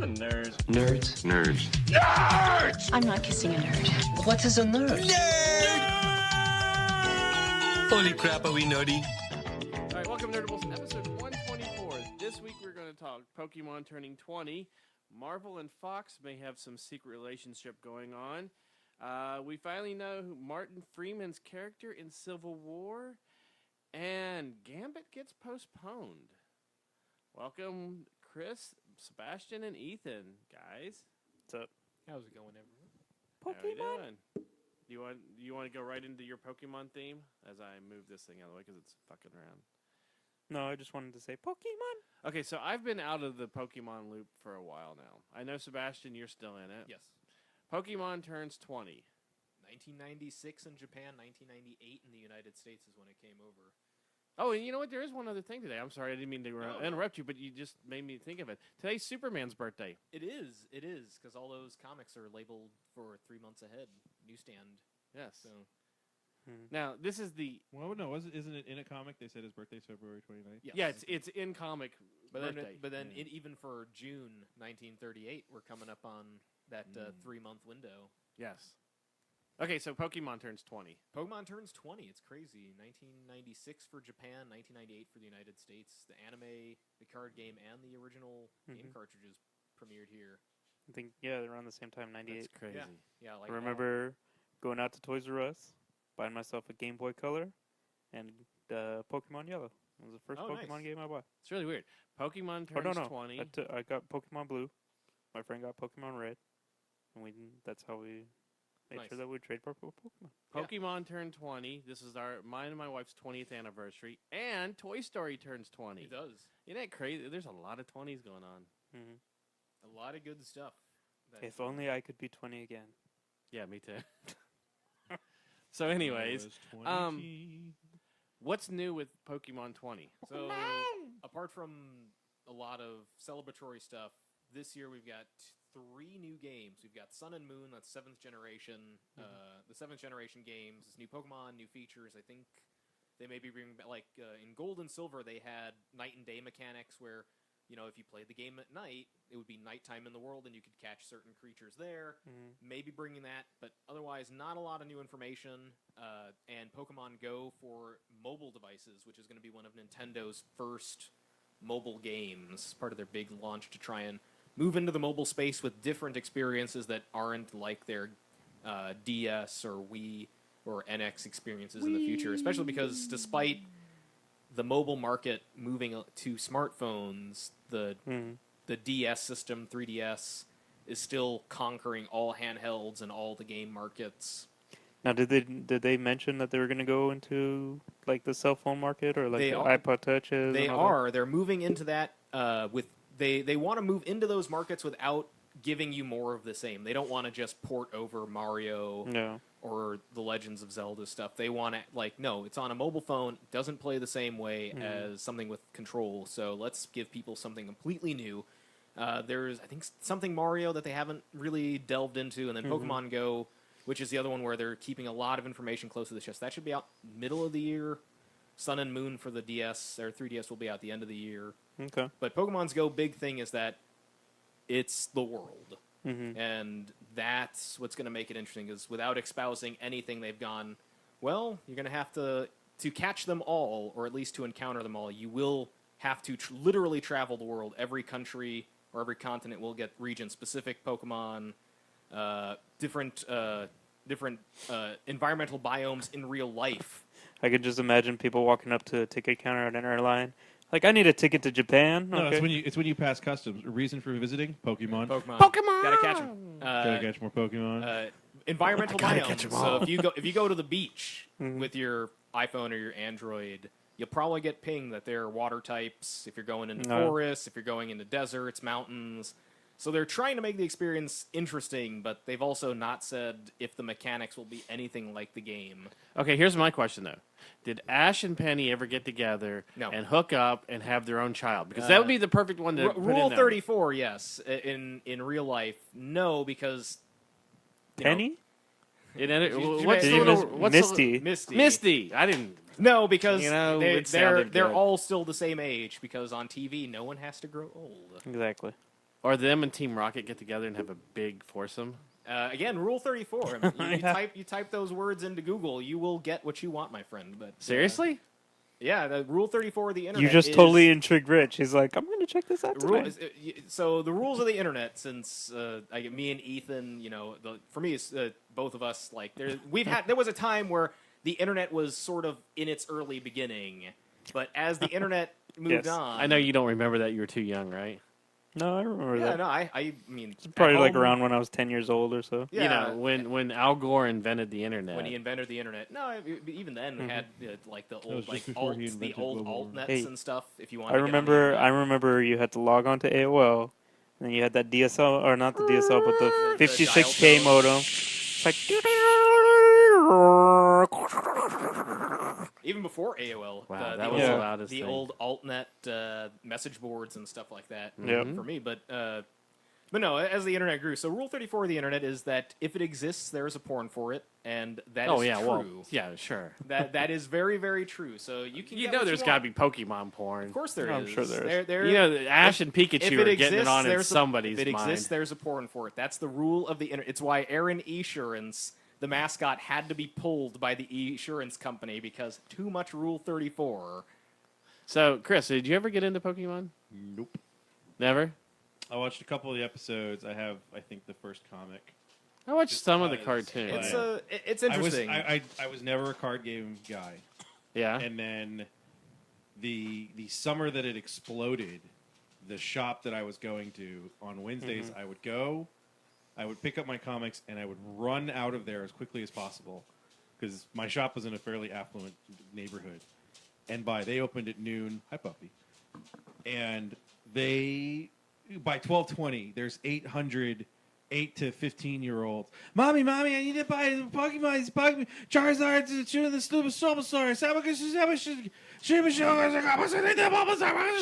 not a nerd. Nerds. Nerds. Nerds! I'm not kissing a nerd. What is a nerd? Holy crap, are we nerdy? All right, welcome to Nerdables, episode 124. This week we're going to talk Pokemon turning 20. Marvel and Fox may have some secret relationship going on. We finally know who Martin Freeman's character in Civil War, and Gambit gets postponed. Welcome, Chris, Sebastian, and Ethan, guys. What's up? How's it going, everyone? How are you doing? You want to go right into your Pokemon theme as I move this thing out of the way because it's fucking around? No, I just wanted to say Pokemon. Okay, so I've been out of the Pokemon loop for a while now. I know, Sebastian, you're still in it. Yes. Pokemon turns 20. 1996 in Japan, 1998 in the United States is when it came over. Oh, and you know what? There is one other thing today. I'm sorry, I didn't mean to interrupt you, but you just made me think of it. Today's Superman's birthday. It is, because all those comics are labeled for 3 months ahead, newsstand. Yes. So Now, this is the... Well, no, isn't it in a comic? They said his birthday's February 29th? yes. Yeah, it's in comic But birthday. then even for June 1938, we're coming up on that 3 month window. Yes. Okay, so Pokemon turns 20. Pokemon turns 20. It's crazy. 1996 for Japan, 1998 for the United States. The anime, the card game, and the original game cartridges premiered here. I think, yeah, around the same time, 98. That's crazy. Yeah. Like I remember going out to Toys R Us, buying myself a Game Boy Color, and Pokemon Yellow. It was the first Pokemon nice. game I bought. It's really weird. Pokemon turns 20. I got Pokemon Blue. My friend got Pokemon Red. And that's how we made sure that we trade Pokemon. Pokemon turned 20. This is mine and my wife's 20th anniversary. And Toy Story turns 20. It does. Isn't that crazy? There's a lot of 20s going on. Mm-hmm. A lot of good stuff. If only I could be 20 again. Yeah, me too. So anyways, what's new with Pokemon 20? So, apart from a lot of celebratory stuff, this year we've got 3 new games. We've got Sun and Moon, that's 7th generation. The 7th generation games, new Pokemon, new features. I think they may be bringing back, in Gold and Silver, they had night and day mechanics where, if you played the game at night, it would be nighttime in the world and you could catch certain creatures there. Maybe bringing that, but otherwise not a lot of new information. And Pokemon Go for mobile devices, which is going to be one of Nintendo's first mobile games, part of their big launch to try and move into the mobile space with different experiences that aren't like their DS or Wii or NX experiences in the future, especially because despite the mobile market moving to smartphones, the DS system, 3DS, is still conquering all handhelds and all the game markets. Now, did they mention that they were going to go into the cell phone market or the iPod Touches? They are. They're moving into that with. They want to move into those markets without giving you more of the same. They don't want to just port over Mario or the Legends of Zelda stuff. They want to, no, it's on a mobile phone, doesn't play the same way as something with control, so let's give people something completely new. There's, I think, something Mario that they haven't really delved into, and then Pokemon Go, which is the other one where they're keeping a lot of information close to the chest. That should be out middle of the year. Sun and Moon for the DS or 3DS will be out the end of the year. Okay. But Pokemon's Go big thing is that it's the world. And that's what's going to make it interesting, is without espousing anything, they've gone, well, you're going to have to catch them all, or at least to encounter them all, you will have to literally travel the world. Every country or every continent will get region-specific Pokemon, different environmental biomes in real life. I could just imagine people walking up to a ticket counter at an airline. I need a ticket to Japan. No, okay. it's when you pass customs. A reason for visiting? Pokemon. Gotta catch them. Gotta catch more Pokemon. Environmental biomes. So if you go to the beach with your iPhone or your Android, you'll probably get pinged that there are water types. If you're going into forests, if you're going into deserts, mountains. So they're trying to make the experience interesting, but they've also not said if the mechanics will be anything like the game. Okay, here's my question, though. Did Ash and Penny ever get together and hook up and have their own child? Because that would be the perfect one to put Rule in there. 34, yes. In real life, no, because... Penny? What's Misty. Misty. I didn't... No, because it sounded they're good. all still the same age, because on TV, no one has to grow old. Exactly. Or them and Team Rocket get together and have a big foursome. Again, Rule 34. You type those words into Google, you will get what you want, my friend. But Seriously? yeah, the Rule 34 of the internet. You just is, totally intrigued Rich. He's like, I'm going to check this out rule, tonight. so the rules of the internet, since me and Ethan, for me, it's both of us. Like there was a time where the internet was sort of in its early beginning, but as the internet moved Yes. on, I know you don't remember that. You were too young, right? No, I remember Yeah, that. no, I mean, It's probably at like home, around when I was 10 years old or so. Yeah, You know, when Al Gore invented the internet. when he invented the internet. No, even then we had like the was old just like before he alts, the invented old global alt warming. nets Hey, and stuff. If you want, I remember you had to log on to AOL, and then you had that DSL, or not the DSL, but the The 56K dial modem. It's like, even before AOL. Wow, the that was old, the loudest the thing. old altnet message boards and stuff like that. Yep. For me, but no, as the internet grew, so Rule 34 of the internet is that if it exists, there is a porn for it, and that is Oh yeah, true. well, yeah, sure. That is very, very true. So you can You get know, what there's you got want. to be Pokemon porn. Of course there is. I'm sure there is. There, You know, Ash and if Pikachu it are getting exists, it on in there's somebody's if it mind. exists, there's a porn for it. That's the rule of the internet. It's why Aaron Esurance, the mascot, had to be pulled by the Esurance company because too much Rule 34. So, Chris, did you ever get into Pokemon? Nope. Never. I watched a couple of the episodes. I have, I think, the first comic. I watched Just some of the because, cartoons. It's Right. it's interesting. I was never a card game guy, Yeah. and then the summer that it exploded, the shop that I was going to on Wednesdays, Mm-hmm. I would go, I would pick up my comics, and I would run out of there as quickly as possible because my shop was in a fairly affluent neighborhood, and they opened at noon. Hi, puppy, and by 12:20, there's 800 8 to 15-year-olds. Mommy, I need to buy the Pokemon. These Pokemon Charizard, the Stupid Bulbasaur,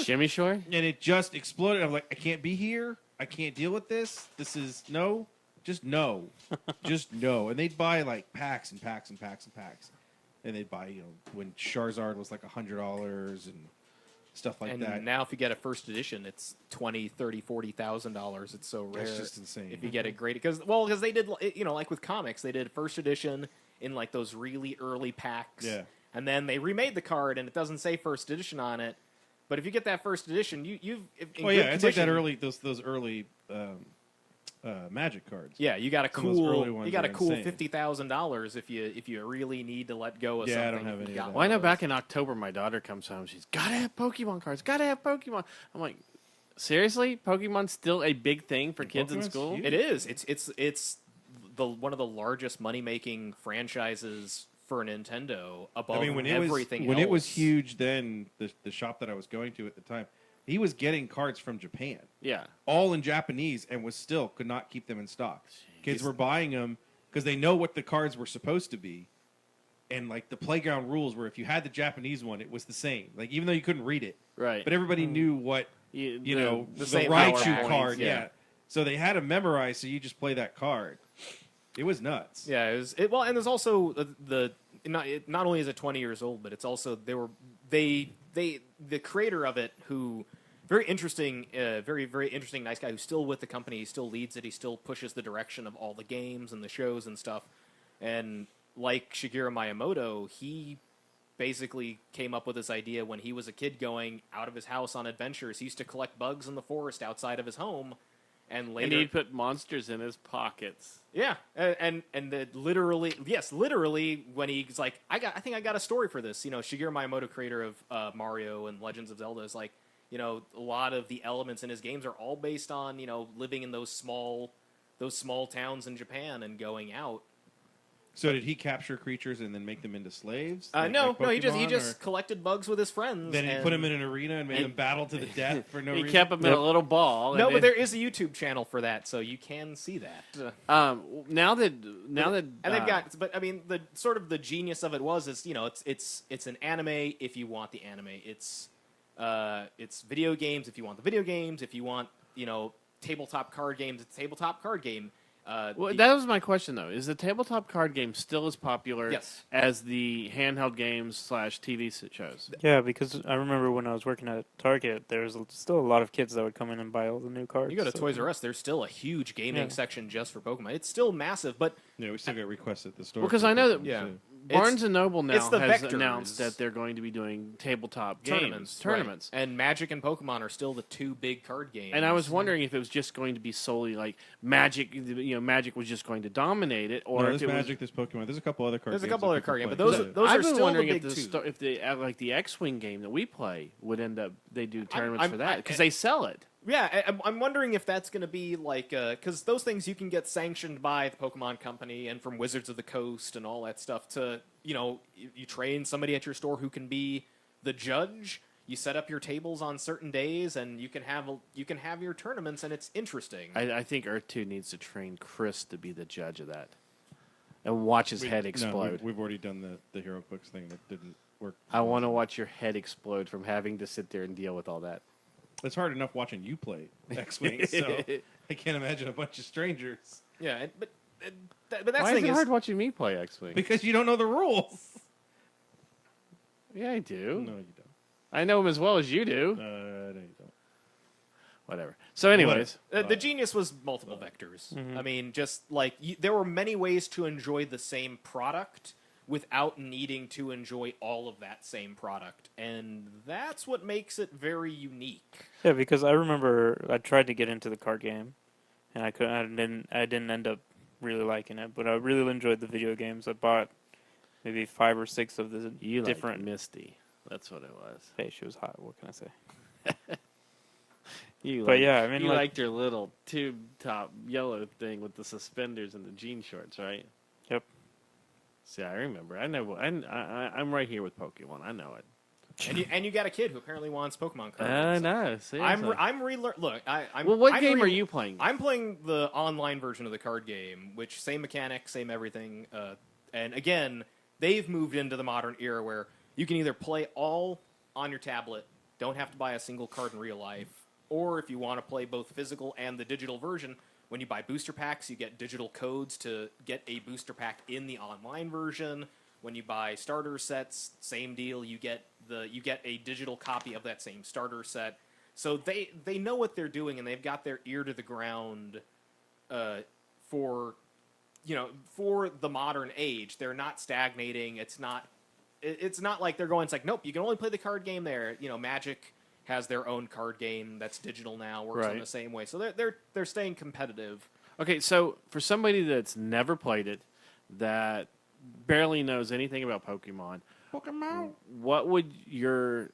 Shimmy Shore? and it just exploded. I'm like, I can't be here. I can't deal with this. This is no, just no, just no. And they'd buy like packs and packs and packs and packs, and they'd buy when Charizard was like $100 and stuff like and that. now if you get a first edition, it's $20,000, $30,000, $40,000. It's so rare. That's just insane. If you get a great, because they did, like with comics, they did first edition in like those really early packs. Yeah. And then they remade the card, and it doesn't say first edition on it. But if you get that first edition, you've in Oh good yeah, it's like that condition- those early Magic cards. Yeah, you got a Some of those cool, early ones you got a are cool insane. $50,000 if you really need to let go of Yeah, I something. don't have you any of got that. one Well, I know of back those. in October, my daughter comes home. She's gotta have Pokemon cards. Gotta have Pokemon. I'm like, seriously? Pokemon's still a big thing for kids in Pokemon's school? huge. It is. It's the one of the largest money making franchises for Nintendo above I mean, when everything it was else. huge, then the shop that I was going to at the time, he was getting cards from Japan, Yeah. all in Japanese, and could not keep them in stock. Kids were buying them because they know what the cards were supposed to be, and like the playground rules were, if you had the Japanese one, it was the same. Like even though you couldn't read it, Right. but everybody knew what the the the same Raichu power points, card, yeah. yeah. So they had them memorized, so you just play that card. It was nuts. Yeah, well, and there's also not only is it 20 years old, but it's also the creator of it, who very interesting, very very interesting, nice guy who's still with the company. He still leads it. He still pushes the direction of all the games and the shows and stuff. And like Shigeru Miyamoto, he basically came up with this idea when he was a kid going out of his house on adventures. He used to collect bugs in the forest outside of his home, and And later he'd put monsters in his pockets. yeah, and literally, yes, literally, when he's like, I think I got a story for this. Shigeru Miyamoto, creator of Mario and Legends of Zelda, is like, a lot of the elements in his games are all based on living in those small towns in Japan and going out. So did he capture creatures and then make them into slaves? No, he Pokemon, just or collected bugs with his friends. then he and- put them in an arena and made and- them battle to the death for no he reason. kept them in a little ball. No, and but then- there is a YouTube channel for that, so you can see that. now that And they've got, but I mean, the sort of the genius of it is it's an anime if you want the anime. It's video games if you want the video games. If you want tabletop card games, it's a tabletop card game. Well, that was my question though. Is the tabletop card game still as popular Yes. as the handheld games / TV shows? Yeah, because I remember when I was working at Target, there was still a lot of kids that would come in and buy all the new cards. You go to so- Toys R Us, there's still a huge gaming Yeah. section just for Pokemon. It's still massive, but Yeah, we still get requests at the store. Well, 'cause for I know that- Pokemon, Yeah. too. Barnes and Noble now it's the has vectors. announced that they're going to be doing tabletop tournaments, tournaments. right. And Magic and Pokemon are still the two big card games. And I was wondering if it was just going to be solely like Magic. Magic was just going to dominate it, or No, if there's it Magic, there's Pokemon. There's a couple other card There's a games. couple that other people card games, play, but those too. those I've are been still wondering the if big two. if the like the X-wing game that we play would end up they do tournaments I'm- for that because they sell it. Yeah, I'm wondering if that's going to be like because those things you can get sanctioned by the Pokemon Company and from Wizards of the Coast and all that stuff. To you train somebody at your store who can be the judge. You set up your tables on certain days, and you can have your tournaments, and it's interesting. I think Earth 2 needs to train Chris to be the judge of that, and watch his head No, explode. we've already done the Hero Books thing that didn't work. I want to watch your head explode from having to sit there and deal with all that. It's hard enough watching you play X-Wing, so I can't imagine a bunch of strangers. Yeah, but that's Why the is thing it is, hard watching me play X-wing? Because you don't know the rules. Yeah, I do. No, you don't. I know them as well as you do. No, you don't. Whatever. So, anyways, the genius was multiple vectors. I mean, just like there were many ways to enjoy the same product without needing to enjoy all of that same product, and that's what makes it very unique. Yeah, because I remember I tried to get into the card game, and I didn't end up really liking it. But I really enjoyed the video games. I bought maybe 5 or 6 of the you different. like Misty. That's what it was. Hey, she was hot. What can I say? You But liked- yeah, I mean, you like- liked your little tube top yellow thing with the suspenders and the jean shorts, right? Yep. See, I remember. I know. I'm right here with Pokemon. I know it. And you got a kid who apparently wants Pokemon cards. I know. See, I'm relearn. Look, I'm. well, what I'm game re- are you playing? I'm playing the online version of the card game, which same mechanics, same everything. And again, they've moved into the modern era where you can either play all on your tablet, don't have to buy a single card in real life, or if you want to play both physical and the digital version, when you buy booster packs, you get digital codes to get a booster pack in the online version. When you buy starter sets, same deal. You get a digital copy of that same starter set. So they know what they're doing, and they've got their ear to the ground for the modern age. They're not stagnating. It's not like they're going. It's like, nope, you can only play the card game there. Magic has their own card game that's digital now, works in Right. the same way. So they're staying competitive. Okay, so for somebody that's never played it, that barely knows anything about Pokemon, what would your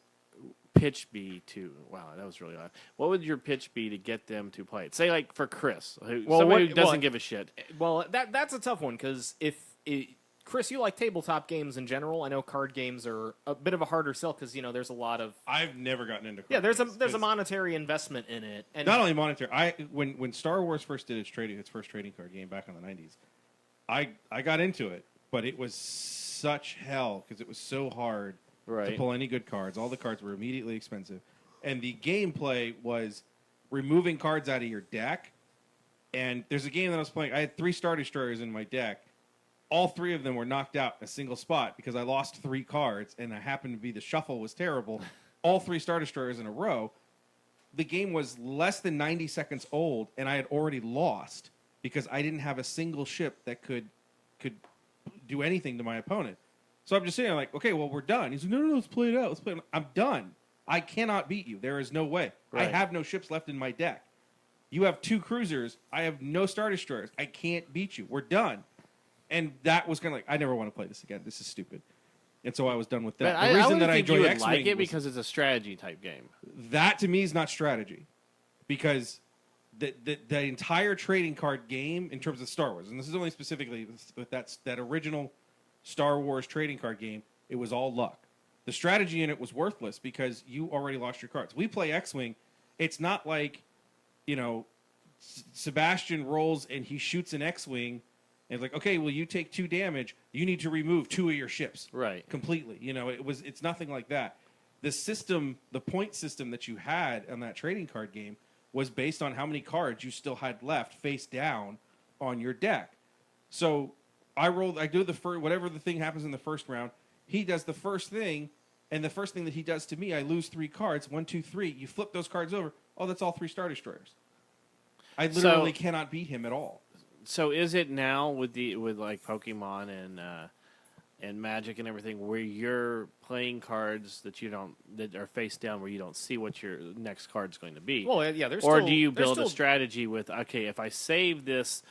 pitch be to? Wow, that was really loud. What would your pitch be to get them to play it? Say, like for Chris, somebody who doesn't give a shit. Well, that's a tough one because Chris, you like tabletop games in general. I know card games are a bit of a harder sell because there's a lot of I've never gotten into. yeah. Card There's a games, there's a 'cause monetary investment in it, and not only monetary. When Star Wars first did its first trading card game back in the '90s, I got into it, but it was such hell because it was so hard to Right. pull any good cards. All the cards were immediately expensive, and the gameplay was removing cards out of your deck. And there's a game that I was playing. I had 3 Star Destroyers in my deck. All 3 of them were knocked out in a single spot because I lost 3 cards, and I happened to be the shuffle was terrible. All 3 Star Destroyers in a row. The game was less than 90 seconds old, and I had already lost because I didn't have a single ship that could do anything to my opponent. So I'm just sitting there like, okay, well, we're done. He's like, no, let's play it out. Let's play it out. I'm done. I cannot beat you. There is no way. Right. I have no ships left in my deck. You have 2 cruisers. I have no Star Destroyers. I can't beat you. We're done. And that was kind of like, I never want to play this again. This is stupid. And so I was done with that. But The reason would that I think you enjoy would X-Wing like it was- because it's a strategy type game. that to me is not strategy, because the entire trading card game in terms of Star Wars, and this is only specifically with that original Star Wars trading card game, it was all luck. The strategy in it was worthless because you already lost your cards. We play X-Wing. It's not like, Sebastian rolls and he shoots an X-Wing, and it's like, okay, well, you take 2 damage. You need to remove 2 of your ships Right. completely. It's nothing like that. The system, the point system that you had on that trading card game was based on how many cards you still had left face down on your deck. So I do the first, whatever the thing happens in the first round. He does the first thing, and the first thing that he does to me, I lose 3 cards. 1, 2, 3. You flip those cards over. Oh, that's all 3 Star Destroyers. I literally cannot beat him at all. So is it now with like Pokemon and Magic and everything, where you're playing cards that are face down, where you don't see what your next card's going to be? Well, yeah, there's or still, do you there's build a still- strategy with, okay, if I save this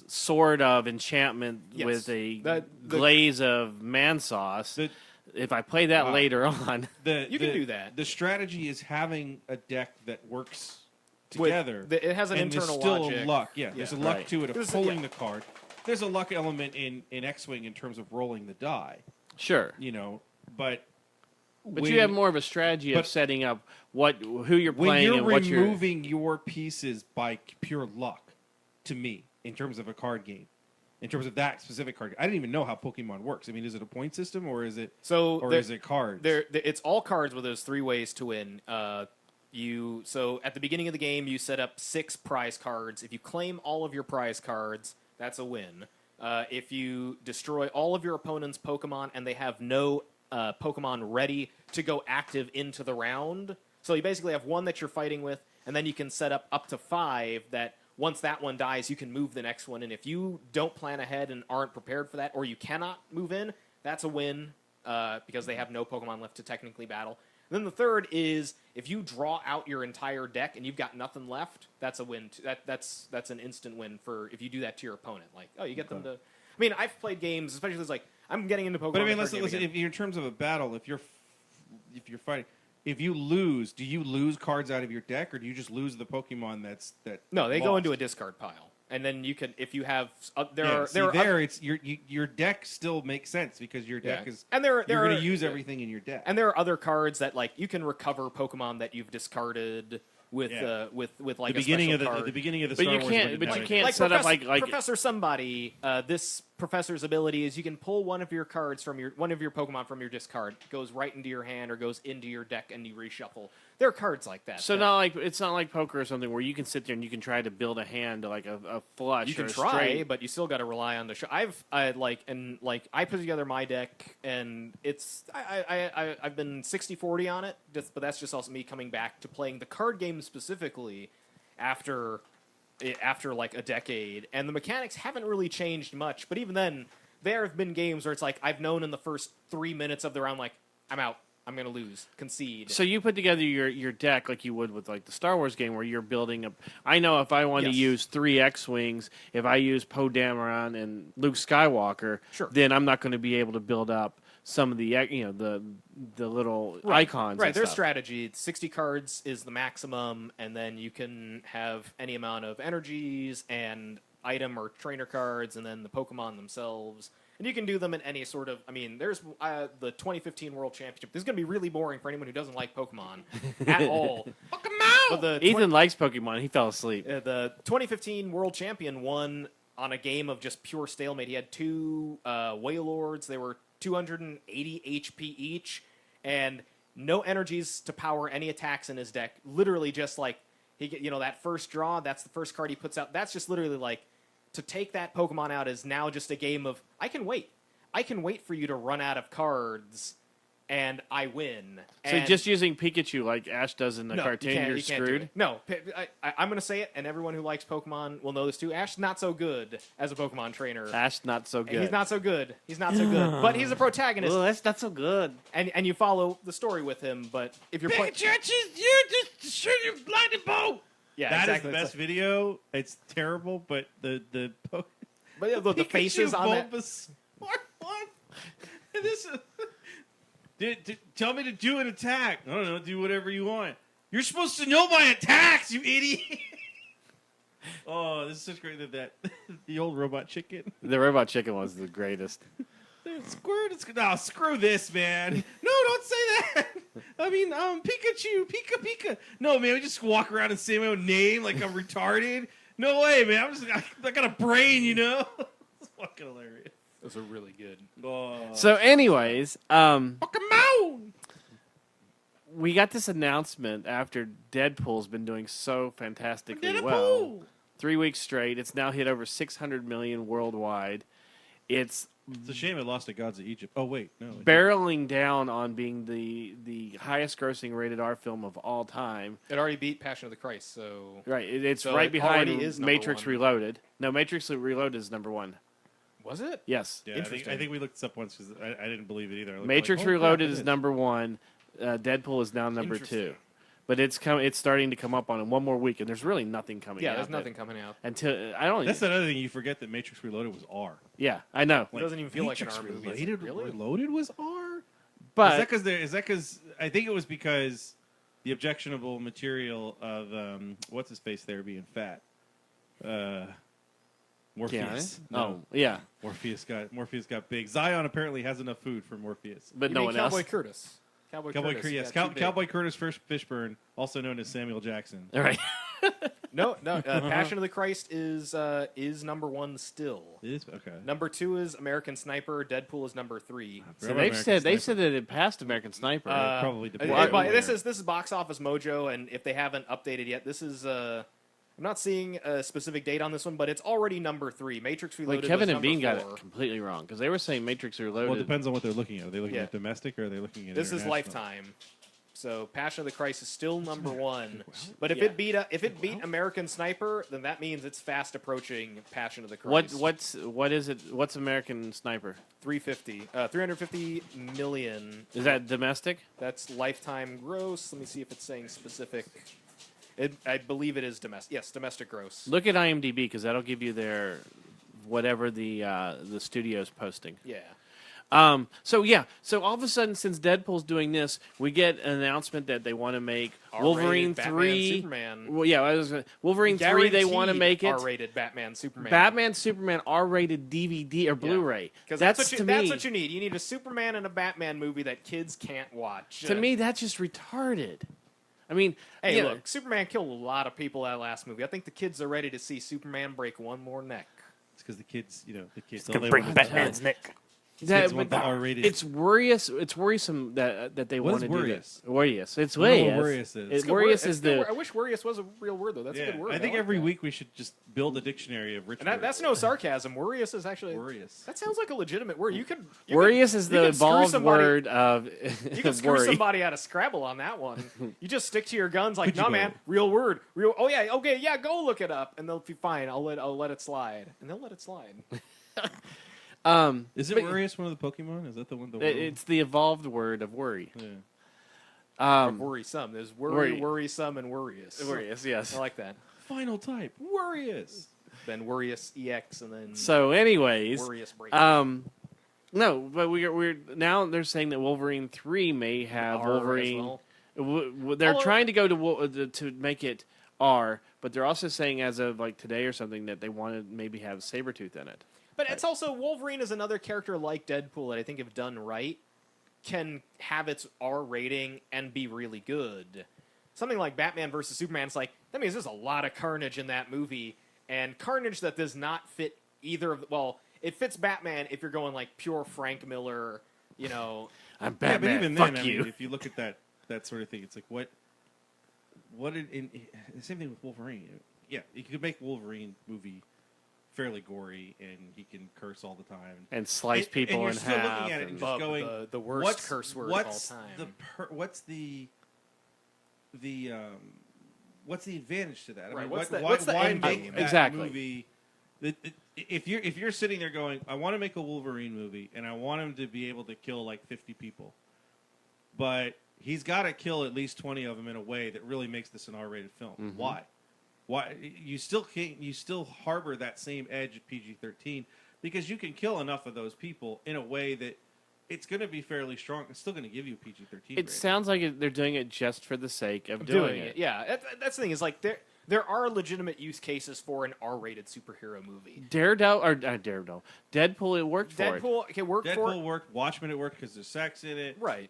sword of enchantment Yes. with a The- glaze of man sauce, The- if I play that Wow. later on, You can do that. The strategy is having a deck that works With- together. it has an and internal there's still logic. a luck. Yeah, there's a Yeah. luck Right. to it of There's a- pulling yeah. the card. There's a luck element in X-Wing in terms of rolling the die, sure. but But when- you have more of a strategy of but- setting up who you're when playing you're and what you're. removing your pieces by pure luck, to me, in terms of a card game, in terms of that specific card game. I didn't even know how Pokemon works. I mean, is it a point system or is it is it cards? It's all cards with those 3 ways to win. So at the beginning of the game, you set up 6 prize cards. If you claim all of your prize cards, that's a win. If you destroy all of your opponent's Pokemon and they have no Pokemon ready to go active into the round, so you basically have one that you're fighting with, and then you can set up to 5 that once that one dies, you can move the next one. And if you don't plan ahead and aren't prepared for that, or you cannot move in, that's a win because they have no Pokemon left to technically battle. And then the third is if you draw out your entire deck and you've got nothing left, that's a win. That's an instant win for if you do that to your opponent. Like, oh, you get them to. I mean, I've played games, especially it's like I'm getting into Pokemon. But I mean, the third listen. game again. If in terms of a battle, if you're fighting, if you lose, do you lose cards out of your deck, or do you just lose the Pokemon that? No, they go lost? into a discard pile, and then you can if you have it's your deck still makes sense because your deck is and there you're are going to use everything in your deck. And there are other cards that like you can recover Pokemon that you've discarded with Yeah. with like the beginning a of the special card. the beginning of the But Star you Wars can't- one but didn't you have can't anything. set up Professor, like Professor Somebody. This professor's ability is you can pull one of your cards from one of your Pokemon from your discard, goes right into your hand or goes into your deck, and you reshuffle. There are cards like that. So that it's not like poker or something where you can sit there and you can try to build a hand like a flush. you or can a try, straight. but you still got to rely on the show. I put together my deck, and it's I've been 60-40 on it. But that's just also me coming back to playing the card game specifically after like a decade, and the mechanics haven't really changed much. But even then, there have been games where it's like I've known in the first 3 minutes of the round, like I'm out, I'm gonna lose, concede. So you put together your deck like you would with like the Star Wars game where you're building up. I know if I want Yes. to use 3 X-wings, if I use Poe Dameron and Luke Skywalker, Sure. then I'm not going to be able to build up some of the the little icons. Right, and their stuff. strategy, 60 cards is the maximum, and then you can have any amount of energies and item or trainer cards, and then the Pokemon themselves. And you can do them in any sort of. I mean, there's the 2015 World Championship. This is going to be really boring for anyone who doesn't like Pokemon at all. Fuck 'em out! But the Ethan likes Pokemon. He fell asleep. the 2015 World Champion won on a game of just pure stalemate. He had 2 Wailords. They were 280 HP each, and no energies to power any attacks in his deck. Literally just like, that first draw, that's the first card he puts out. That's just literally like, to take that Pokemon out is now just a game of, I can wait. I can wait for you to run out of cards, and I win. So And- just using Pikachu like Ash does in the no, cartoon, you're you can't do screwed. it. No, I'm going to say it, and everyone who likes Pokemon will know this too. Ash not so good as a Pokemon trainer. Ash not so good. He's not so good. He's not so good. But he's a protagonist, Well, that's not so good. and you follow the story with him. But if you're playing, you're just shoot your blinded bow. yeah, That is exactly. the best video. It's terrible, but the But yeah, the faces on that. What? And this tell me to do an attack. I don't know. Do whatever you want. You're supposed to know my attacks, you idiot. Oh, this is such great that the old robot chicken. The Robot Chicken was the greatest. Squirt. No, screw this, man. No, don't say that. I mean, Pikachu, Pika. No, man, we just walk around and say my own name like I'm retarded. No way, man. I got a brain, you know. It's fucking hilarious. Those are really good. Oh. So, anyways, Pokemon. we got this announcement after Deadpool's been doing so fantastically well 3 weeks straight. It's now hit over 600 million worldwide. It's It's a shame it lost to Gods of Egypt. Oh wait, no. it barreling down on being the highest grossing rated R film of all time. It already beat Passion of the Christ, so Right, it's So right it behind already is number Matrix one. Reloaded. No, Matrix Reloaded is number one. was it? Yes, didn't- Yeah, Interesting. I think we looked this up once because I didn't believe it either. I looked Matrix like, oh, crap, Reloaded it is number one. Deadpool is now number two. But it's starting to come up on in one more week, and there's really nothing coming. Yeah, out there's of it nothing coming out. until I don't. That's another thing you forget that Matrix Reloaded was R. Yeah, I know. It doesn't even feel like an Matrix R movie. Is it really? Reloaded was R. But Is that because I think it was because the objectionable material of what's his face there being fat. Morpheus. yeah, oh yeah, Morpheus got big. Zion apparently has enough food for Morpheus. but You no mean one Cowboy else. Curtis. Cowboy Curtis. Yes, got too big. Cowboy Curtis Fishburne, also known as Samuel Jackson. All right. No. Passion of the Christ is number one still. It is okay. Number two is American Sniper. Deadpool is number three. So Forgot they've about said American Sniper. that it passed American Sniper. Probably Uh, depends. this is Box Office Mojo, and if they haven't updated yet, this is I'm not seeing a specific date on this one, but it's already number three. Matrix like Reloaded. Kevin was and Bean got number it 4. completely wrong because they were saying Matrix Reloaded. Well, it depends on what they're looking at. Are they looking Yeah. at domestic or are they looking at This is international? Lifetime. So Passion of the Christ is still number one. Wow. But if Yeah. it beat American Sniper, then that means it's fast approaching Passion of the What Christ. what is it? What's American Sniper? 350 million. Is that domestic? That's lifetime gross. Let me see if it's saying specific. I believe it is domestic. Yes, domestic gross. Look at IMDb because that'll give you their whatever the studio's posting. Yeah. So all of a sudden, since Deadpool's doing this, we get an announcement that they want to make R-rated Wolverine Batman, 3. Superman. Well, yeah, Wolverine 3. They want to Guaranteed make it R-rated Batman, Superman. Batman Superman R-rated DVD or Blu-ray. Because That's that's to me. what you need. You need a Superman and a Batman movie that kids can't watch. To me, that's just retarded. I mean, Hey, you know, look, Superman killed a lot of people that last movie. I think the kids are ready to see Superman break one more neck. It's because the kids, the kids. Gonna they break want- Batman's neck. Kids want the R-rated. It's worrisome that they What want is to do worrious? that. Worrious. It's I don't know worrious. what worrious is. It- worrious It's is good the. word. I wish worrious was a real word though. That's a good word. I think like every that. week we should just build a dictionary of rich And that's no sarcasm. Worrious is actually. Worrious. That sounds like a legitimate word. Worrious is you the could screw evolved somebody- word of You can screw worry. somebody out of Scrabble on that one. You just stick to your guns, like, Could you no, go? man, real word, real. Oh yeah, okay, yeah, go look it up, and they'll be fine. I'll let it slide, and they'll let it slide. Is it but- Worrius one of the Pokemon? Is that the one? It's the evolved word of worry. Yeah. Worrisome. There's worry. worrisome, and worrious. Worrious, yes. I like that. Final type. Worrius. Then worrious EX, and then So, anyways, worrious break. no, but we're now they're saying that Wolverine 3 may have R as Wolverine. well. They're Although- trying to go to make it R, but they're also saying as of like today or something that they want to maybe have Sabretooth in it. But it's also Wolverine is another character like Deadpool that I think if done right can have its R rating and be really good. Something like Batman versus Superman, it's like that means there's a lot of carnage in that movie, and carnage that does not fit either of. Well, it fits Batman if you're going like pure Frank Miller, I'm Yeah, but Batman. even Fuck then, you. I mean, if you look at that sort of thing, it's like what the same thing with Wolverine. Yeah, you could make Wolverine movie fairly gory, and he can curse all the time. and slice people and you're in still half. looking at it and and- just Bub, going, the worst what's, curse word what's of all time. what's the advantage to that? I Right, mean, what's the why end make game? that Exactly. movie? If you're sitting there going, I want to make a Wolverine movie, and I want him to be able to kill like 50 people, but he's got to kill at least 20 of them in a way that really makes this an R-rated film. Mhm. Why? Why you still can't? You still harbor that same edge of PG-13 because you can kill enough of those people in a way that it's going to be fairly strong. It's still going to give you a PG-13. it rating. sounds like they're doing it just for the sake of doing it. Yeah, that's the thing. Is like there are legitimate use cases for an R-rated superhero movie. Daredevil, Deadpool. It worked for it. Deadpool can work for Deadpool it. worked. Watchmen it worked because there's sex in it. Right.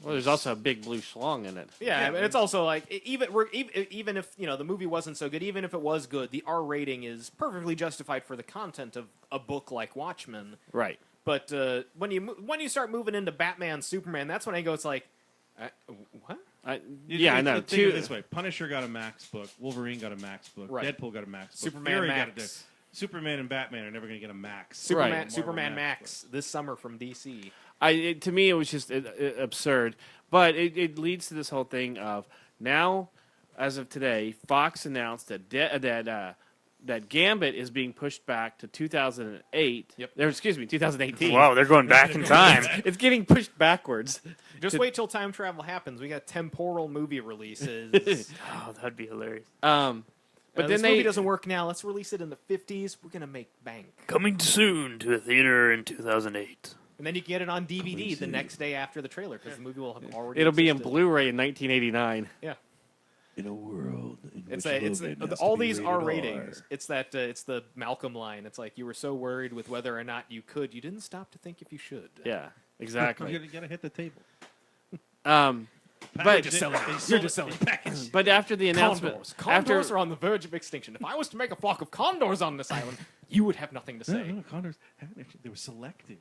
Well, there's also a big blue schlong in it. Yeah, Yeah, but it's also like even if the movie wasn't so good, even if it was good, the R rating is perfectly justified for the content of a book like Watchmen. Right. But when you start moving into Batman, Superman, that's when I go. It's like, what? Yeah, I know. Think of it this way: Punisher got a Max book, Wolverine got a Max book, Right. Deadpool got a Max book, Superman Fury Max. got a Superman and Batman are never going to get a Max. Superman, Right. Superman Marvel Max this summer from DC. To me, it was just absurd. But it leads to this whole thing of now, as of today, Fox announced that that Gambit is being pushed back to 2008. Yep. Excuse me, 2018. Wow, they're going back in time. It's getting pushed backwards. Just wait till time travel happens. We got temporal movie releases. Oh, that'd be hilarious. But then this movie they doesn't work now. Let's release it in the 50s. We're gonna make bank, Coming soon to a theater in 2008. and then you can get it on DVD the next day after the trailer because the movie will have already. it'll be in existed. Blu-ray in 1989. Yeah, In a world in it's which it's Logan has all to be these rated R R. ratings. It's that it's the Malcolm line. It's like you were so worried with whether or not you could, you didn't stop to think if you should. Yeah, exactly. You gotta hit the table. But You're just selling package. but after the announcement, condors. Condors after are on the verge of extinction. If I was to make a flock of condors on this island, you would have nothing to say. No, Condors haven't actually. They were selected.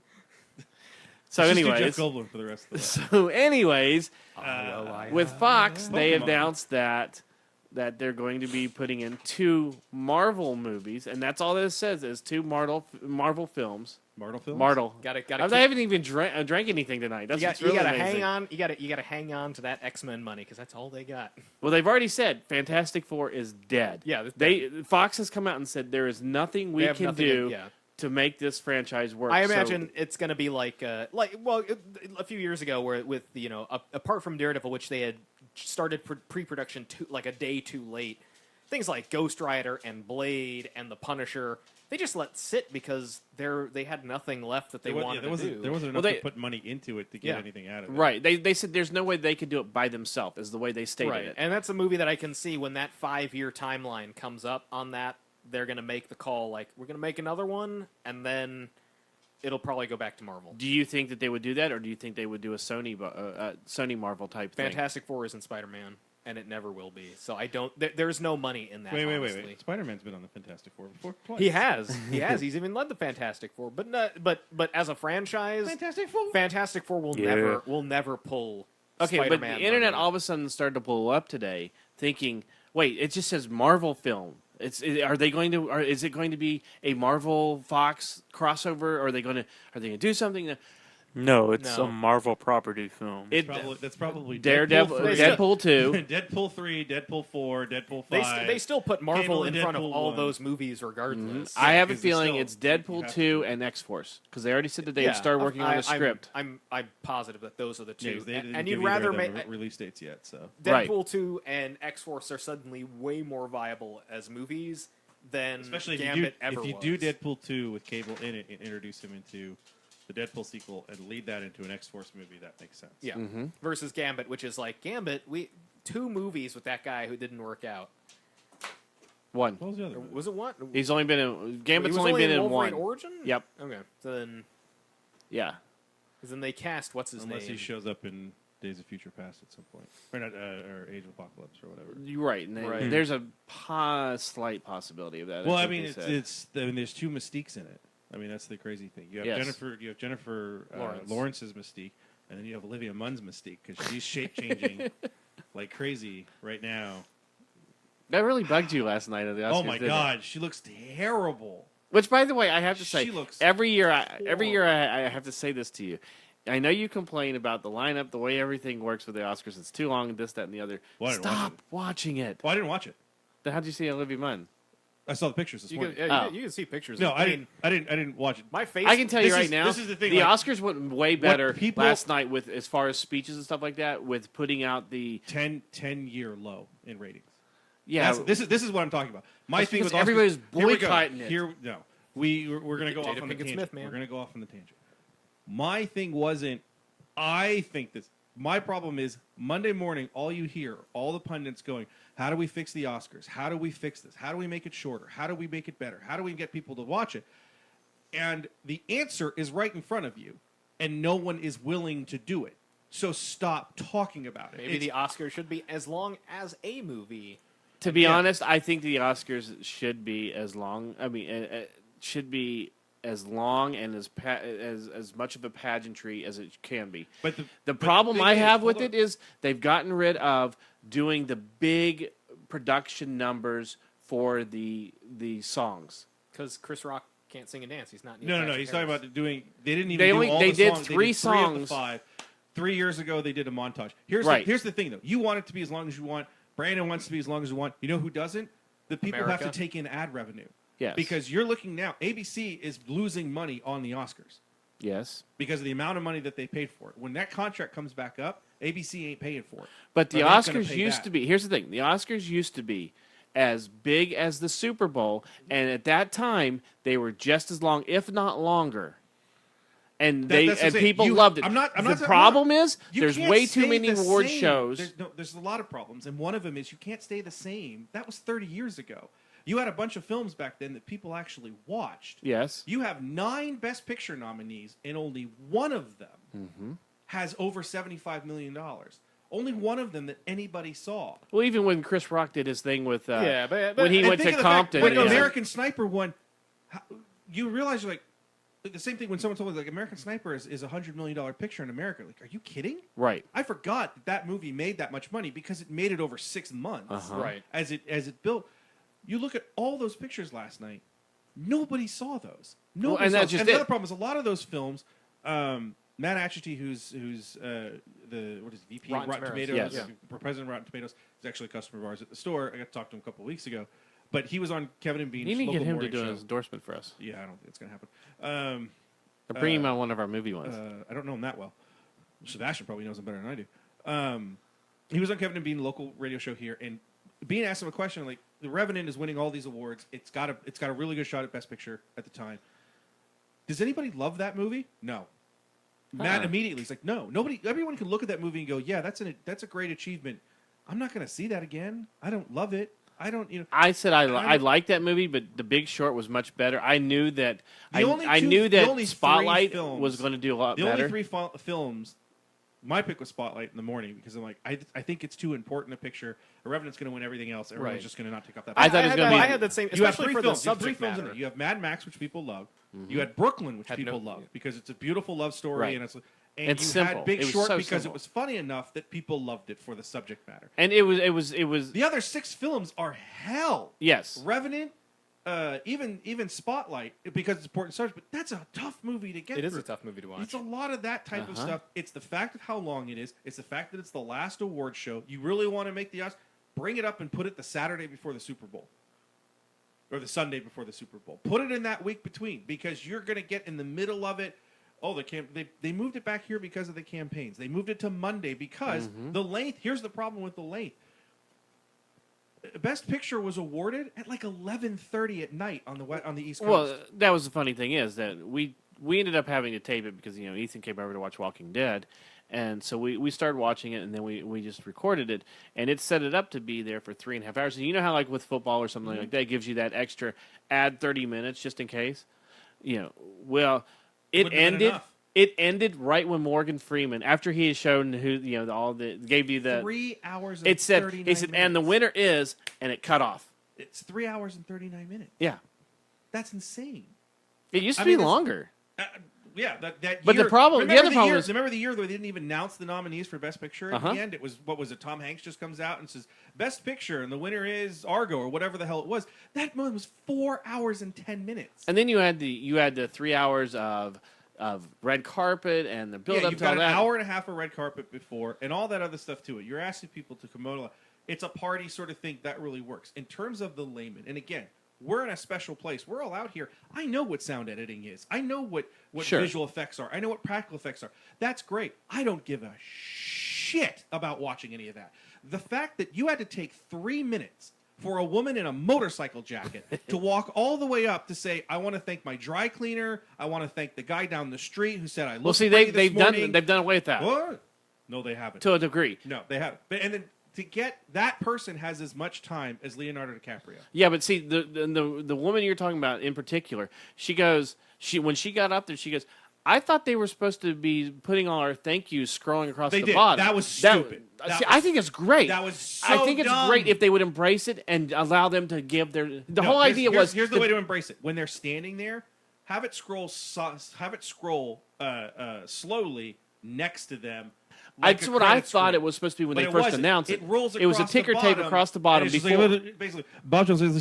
so Just do anyways, Jeff Goldblum for the rest of the so anyways, with Fox, they Pokemon. announced that they're going to be putting in 2 Marvel movies, and that's all that it says is 2 Marvel films. Marvel films. Marvel. Gotta I haven't even drank anything tonight. That's what's you really gotta amazing. hang on. You gotta hang on to that X-Men money because that's all they got. Well, they've already said Fantastic Four is dead. Yeah, Fox has come out and said there is nothing we They have can nothing do yeah. to make this franchise work. I So- imagine it's going to be like a few years ago, where with apart from Daredevil, which they had started pre-production like a day too late, things like Ghost Rider and Blade and the Punisher, they just let sit because they had nothing left that they wanted to do. There wasn't enough Well, to put money into it to get Yeah. anything out of it. right. They said there's no way they could do it by themselves, is the way they stated Right, it. and that's a movie that I can see when that 5-year timeline comes up on that, they're going to make the call like, we're going to make another one, and then it'll probably go back to Marvel. Do you think that they would do that, or do you think they would do a Sony Marvel type thing? Fantastic Four isn't Spider-Man, and it never will be. So I don't. There's no money in that. Wait. honestly. Spider-Man's been on the Fantastic Four before. Twice. He has. He's even led the Fantastic Four, but as a franchise, Fantastic Four. Fantastic Four will Yeah. never pull. Okay, but Spider-Man the internet money. all of a sudden started to blow up today, thinking, "Wait, it just says Marvel film. Is it going to be a Marvel Fox crossover? Or are they going to do something?" No, it's No. a Marvel property film. That's probably Daredevil, Deadpool 3. Deadpool 2. Deadpool 3, Deadpool 4, Deadpool 5. They still put Marvel Cable in and front of Deadpool all 1. those movies, regardless. I have a because it's feeling still- it's you Deadpool have 2 to- and X-Force, because they already said that they had started working on the script. I'm positive that those are the two. Yeah, 'cause they didn't and give you'd either rather of them make release dates yet. So Right. Deadpool 2 and X-Force are suddenly way more viable as movies than especially Gambit if ever you was. do Deadpool 2 with Cable in it and introduce him into the Deadpool sequel and lead that into an X-Force movie, that makes sense. Yeah. Versus Gambit, which is like Gambit, 2 movies with that guy who didn't work out. One. What was the other Or one? was it one? He's only been in Gambit's He was only been in Wolverine one. Origin? Yep. Okay. So then, Yeah. 'cause then they cast what's his Unless name? he shows up in Days of Future Past at some point, or not, or Age of Apocalypse or whatever. You're right. And Right. There's a slight possibility of that. Well, I think mean, they it's said. I mean, there's 2 Mystiques in it. I mean, that's the crazy thing. You have Yes. Jennifer Lawrence. Lawrence's Mystique, and then you have Olivia Munn's Mystique because she's shape changing like crazy right now. That really bugged you last night at the Oscars. Oh my didn't it? God, she looks terrible. Which, by the way, I have to say, She looks every year I have to say this to you. I know you complain about the lineup, the way everything works with the Oscars. It's too long, this, that, and the other. Well, I didn't watch Stop watching it. Well, I didn't watch it. Then how'd you see Olivia Munn? I saw the pictures this You morning. can, Oh. you can see pictures. No, of I mean, didn't watch it. My face. I can tell you This right is- now, this is the thing, the like, Oscars went way better people- last night with as far as speeches and stuff like that, with putting out the 10-year low in ratings. yeah. This is what I'm talking about. My That's thing because with Oscars- everybody's here we go. boycotting it. We're going to go Jada off on the Pinkett tangent. Smith, man. We're going to go off on the tangent. My thing wasn't. I think this. My problem is Monday morning. All you hear, all the pundits going, "How do we fix the Oscars? How do we fix this? How do we make it shorter? How do we make it better? How do we get people to watch it?" And the answer is right in front of you, and no one is willing to do it. So stop talking about it. maybe It's- the Oscars should be as long as a movie. To be Yeah. honest, I think the Oscars should be as long. I mean, should be as long and as much of a pageantry as it can be. But The problem thing I is, have hold with on. it is they've gotten rid of doing the big production numbers for the songs. Because Chris Rock can't sing and dance. He's not. Neil No. Patrick He's talking Harris. about doing. They didn't even. They do only- all they the did songs. three They did 3 of the songs. 5. 3 years ago, they did a montage. Right. Here's the thing, though. You want it to be as long as you want. Brandon wants to be as long as you want. You know who doesn't? The people who have America. to take in ad revenue. Yes. Because you're looking now. ABC is losing money on the Oscars Yes. because of the amount of money that they paid for it. When that contract comes back up, ABC ain't paying for it. But the Or they're not gonna Oscars pay used that. to be. Here's the thing: the Oscars used to be as big as the Super Bowl, and at that time they were just as long, if not longer. And That's what I'm and saying. people You- loved it. I'm not- The problem is You there's can't way too stay many the award same. shows. There's a lot of problems, and one of them is you can't stay the same. That was 30 years ago. You had a bunch of films back then that people actually watched. Yes. You have 9 Best Picture nominees, and only one of them Mm-hmm. has over $75 million. Only one of them that anybody saw. Well, even when Chris Rock did his thing with Yeah, but when he And went think to of the fact, Compton, when yeah. American Sniper won, you realize you're like the same thing when someone told me like American Sniper is $100 million picture in America. Like, are you kidding? right. I forgot that movie made that much money because it made it over 6 months. Uh-huh. Right. As it built. You look at all those pictures last night. Nobody saw those. Nobody and saw that's those. just And the it. other problem is a lot of those films. Matt Achety, who's the what is it, VP Rotten Rotten Tomatoes. Tomatoes, Yes. President of Rotten Tomatoes, is actually a customer of ours at the store. I got to talk to him a couple of weeks ago, but he was on Kevin and Bean's You need to local get him to morning do show. an endorsement for us. Yeah, I don't think it's going to happen. Or bring him on one of our movie ones. I don't know him that well. Sebastian probably knows him better than I do. He was on Kevin and Bean local radio show here, and Bean asked him a question like, "The Revenant is winning all these awards. It's got a really good shot at Best Picture at the time. Does anybody love that movie? No." Matt immediately is like, "No, nobody. Everyone can look at that movie and go, yeah, that's a great achievement. I'm not going to see that again. I don't love it. I don't, you know." I said I kind of- liked that movie, but The Big Short was much better. I knew that The only I two- knew the that only three Spotlight films- was going to do a lot The better. only 3 films, my pick was Spotlight in the morning because I'm like, I think it's too important a picture. A Revenant's going to win everything else. Everyone's Right. just going to not take up that. I thought it was had gonna that- be- I had that same, You have especially 3 for films. the You have 3 subject films in matter. it. You have Mad Max, which people love. You had Brooklyn, which Had people no- love because it's a beautiful love story Right. and it's It's you simple. had Big It was Short so because simple. it was funny enough that people loved it for the subject matter. And it was The other 6 films are hell. yes. Revenant, even Spotlight because it's important subject, but that's a tough movie to get It is through. a tough movie to watch. It's a lot of that type of stuff. It's the fact of how long it is. It's the fact that it's the last award show. You really want to make the Oscars? Bring it up and put it the Saturday before the Super Bowl. Or the Sunday before the Super Bowl. Put it in that week between because you're going to get in the middle of it. Oh, they moved it back here because of the campaigns. They moved it to Monday because the length. Here's the problem with the length. Best Picture was awarded at like 11:30 at night on the East Coast. Well, that was the funny thing is that we ended up having to tape it because Ethan came over to watch Walking Dead, and so we started watching it and then we just recorded it and it set it up to be there for 3.5 hours. And you know how like with football or something like that it gives you that extra add 30 minutes just in case. Well, it Wouldn't have been ended. enough. It ended right when Morgan Freeman, after he had shown who gave you the 3 hours. And it said 39 he said and the minutes. winner is and it cut off. It's 3 hours and 39 minutes. Yeah, That's insane. it used to I be mean, it's- longer. Yeah, that But the year, problem- the other problem year, is- remember the year where they didn't even announce the nominees for Best Picture at Uh-huh. the end? It was what was it? Tom Hanks just comes out and says Best Picture, and the winner is Argo or whatever the hell it was. That movie was 4 hours and 10 minutes. And then you had the 3 hours of red carpet and the build Yeah, up you've to all got an that. hour and a half of red carpet before, and all that other stuff to it. You're asking people to come out. It's a party sort of thing that really works in terms of the layman. And again, we're in a special place. We're all out here. I know what sound editing is. I know what Sure. visual effects are. I know what practical effects are. That's great. I don't give a shit about watching any of that. The fact that you had to take 3 minutes for a woman in a motorcycle jacket to walk all the way up to say, "I want to thank my dry cleaner. I want to thank the guy down the street who said I look Well, see, pretty they've this morning." done away with that What? No, they haven't. to a degree. No, they haven't. But and then to get that person has as much time as Leonardo DiCaprio. Yeah, but see, the woman you're talking about in particular, when she got up there, she goes, "I thought they were supposed to be putting all our thank yous scrolling across They the did. bottom." That was stupid. That See, was- I think it's great. that was so I think it's dumb. great if they would embrace it and allow them to give their. The No, whole idea was here's the way to embrace it. When they're standing there, have it scroll slowly next to them. Like That's a what I credit thought screen. it was supposed to be when But they it first wasn't. announced it. It rolls It was a across the ticker tape bottom, across the bottom and it's before. just like, basically, Bob Jones, and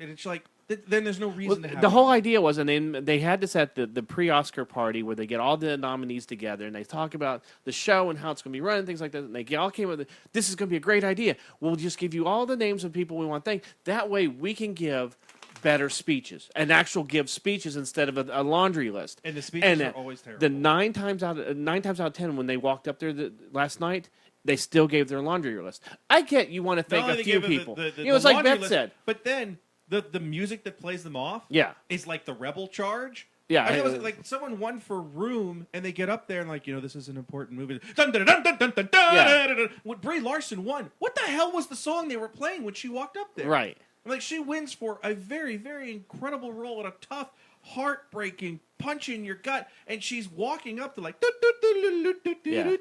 it's like, then there's no reason to have The it. whole idea was, and then they had this at the pre-Oscar party where they get all the nominees together and they talk about the show and how it's going to be run and things like that. And they all came with, this is going to be a great idea. We'll just give you all the names of people we want to thank. That way we can give better speeches and actual give speeches instead of a laundry list. And the speeches And are always terrible. The nine times out of 10 when they walked up there last night, they still gave their laundry list. I get you want to thank Not a only few they give it people. the It was like laundry Beth list, said. but then the music that plays them off, Yeah. is like the Rebel Charge. Yeah, I mean, it was it- like someone won for Room, and they get up there and like, this is an important movie. Dun, dun, dun, dun, dun, dun, dun, Yeah. dun, dun, dun. When Brie Larson won, what the hell was the song they were playing when she walked up there? Right. Like, she wins for a very, very incredible role in a tough, heartbreaking, punch in your gut, and she's walking up to like. Yeah.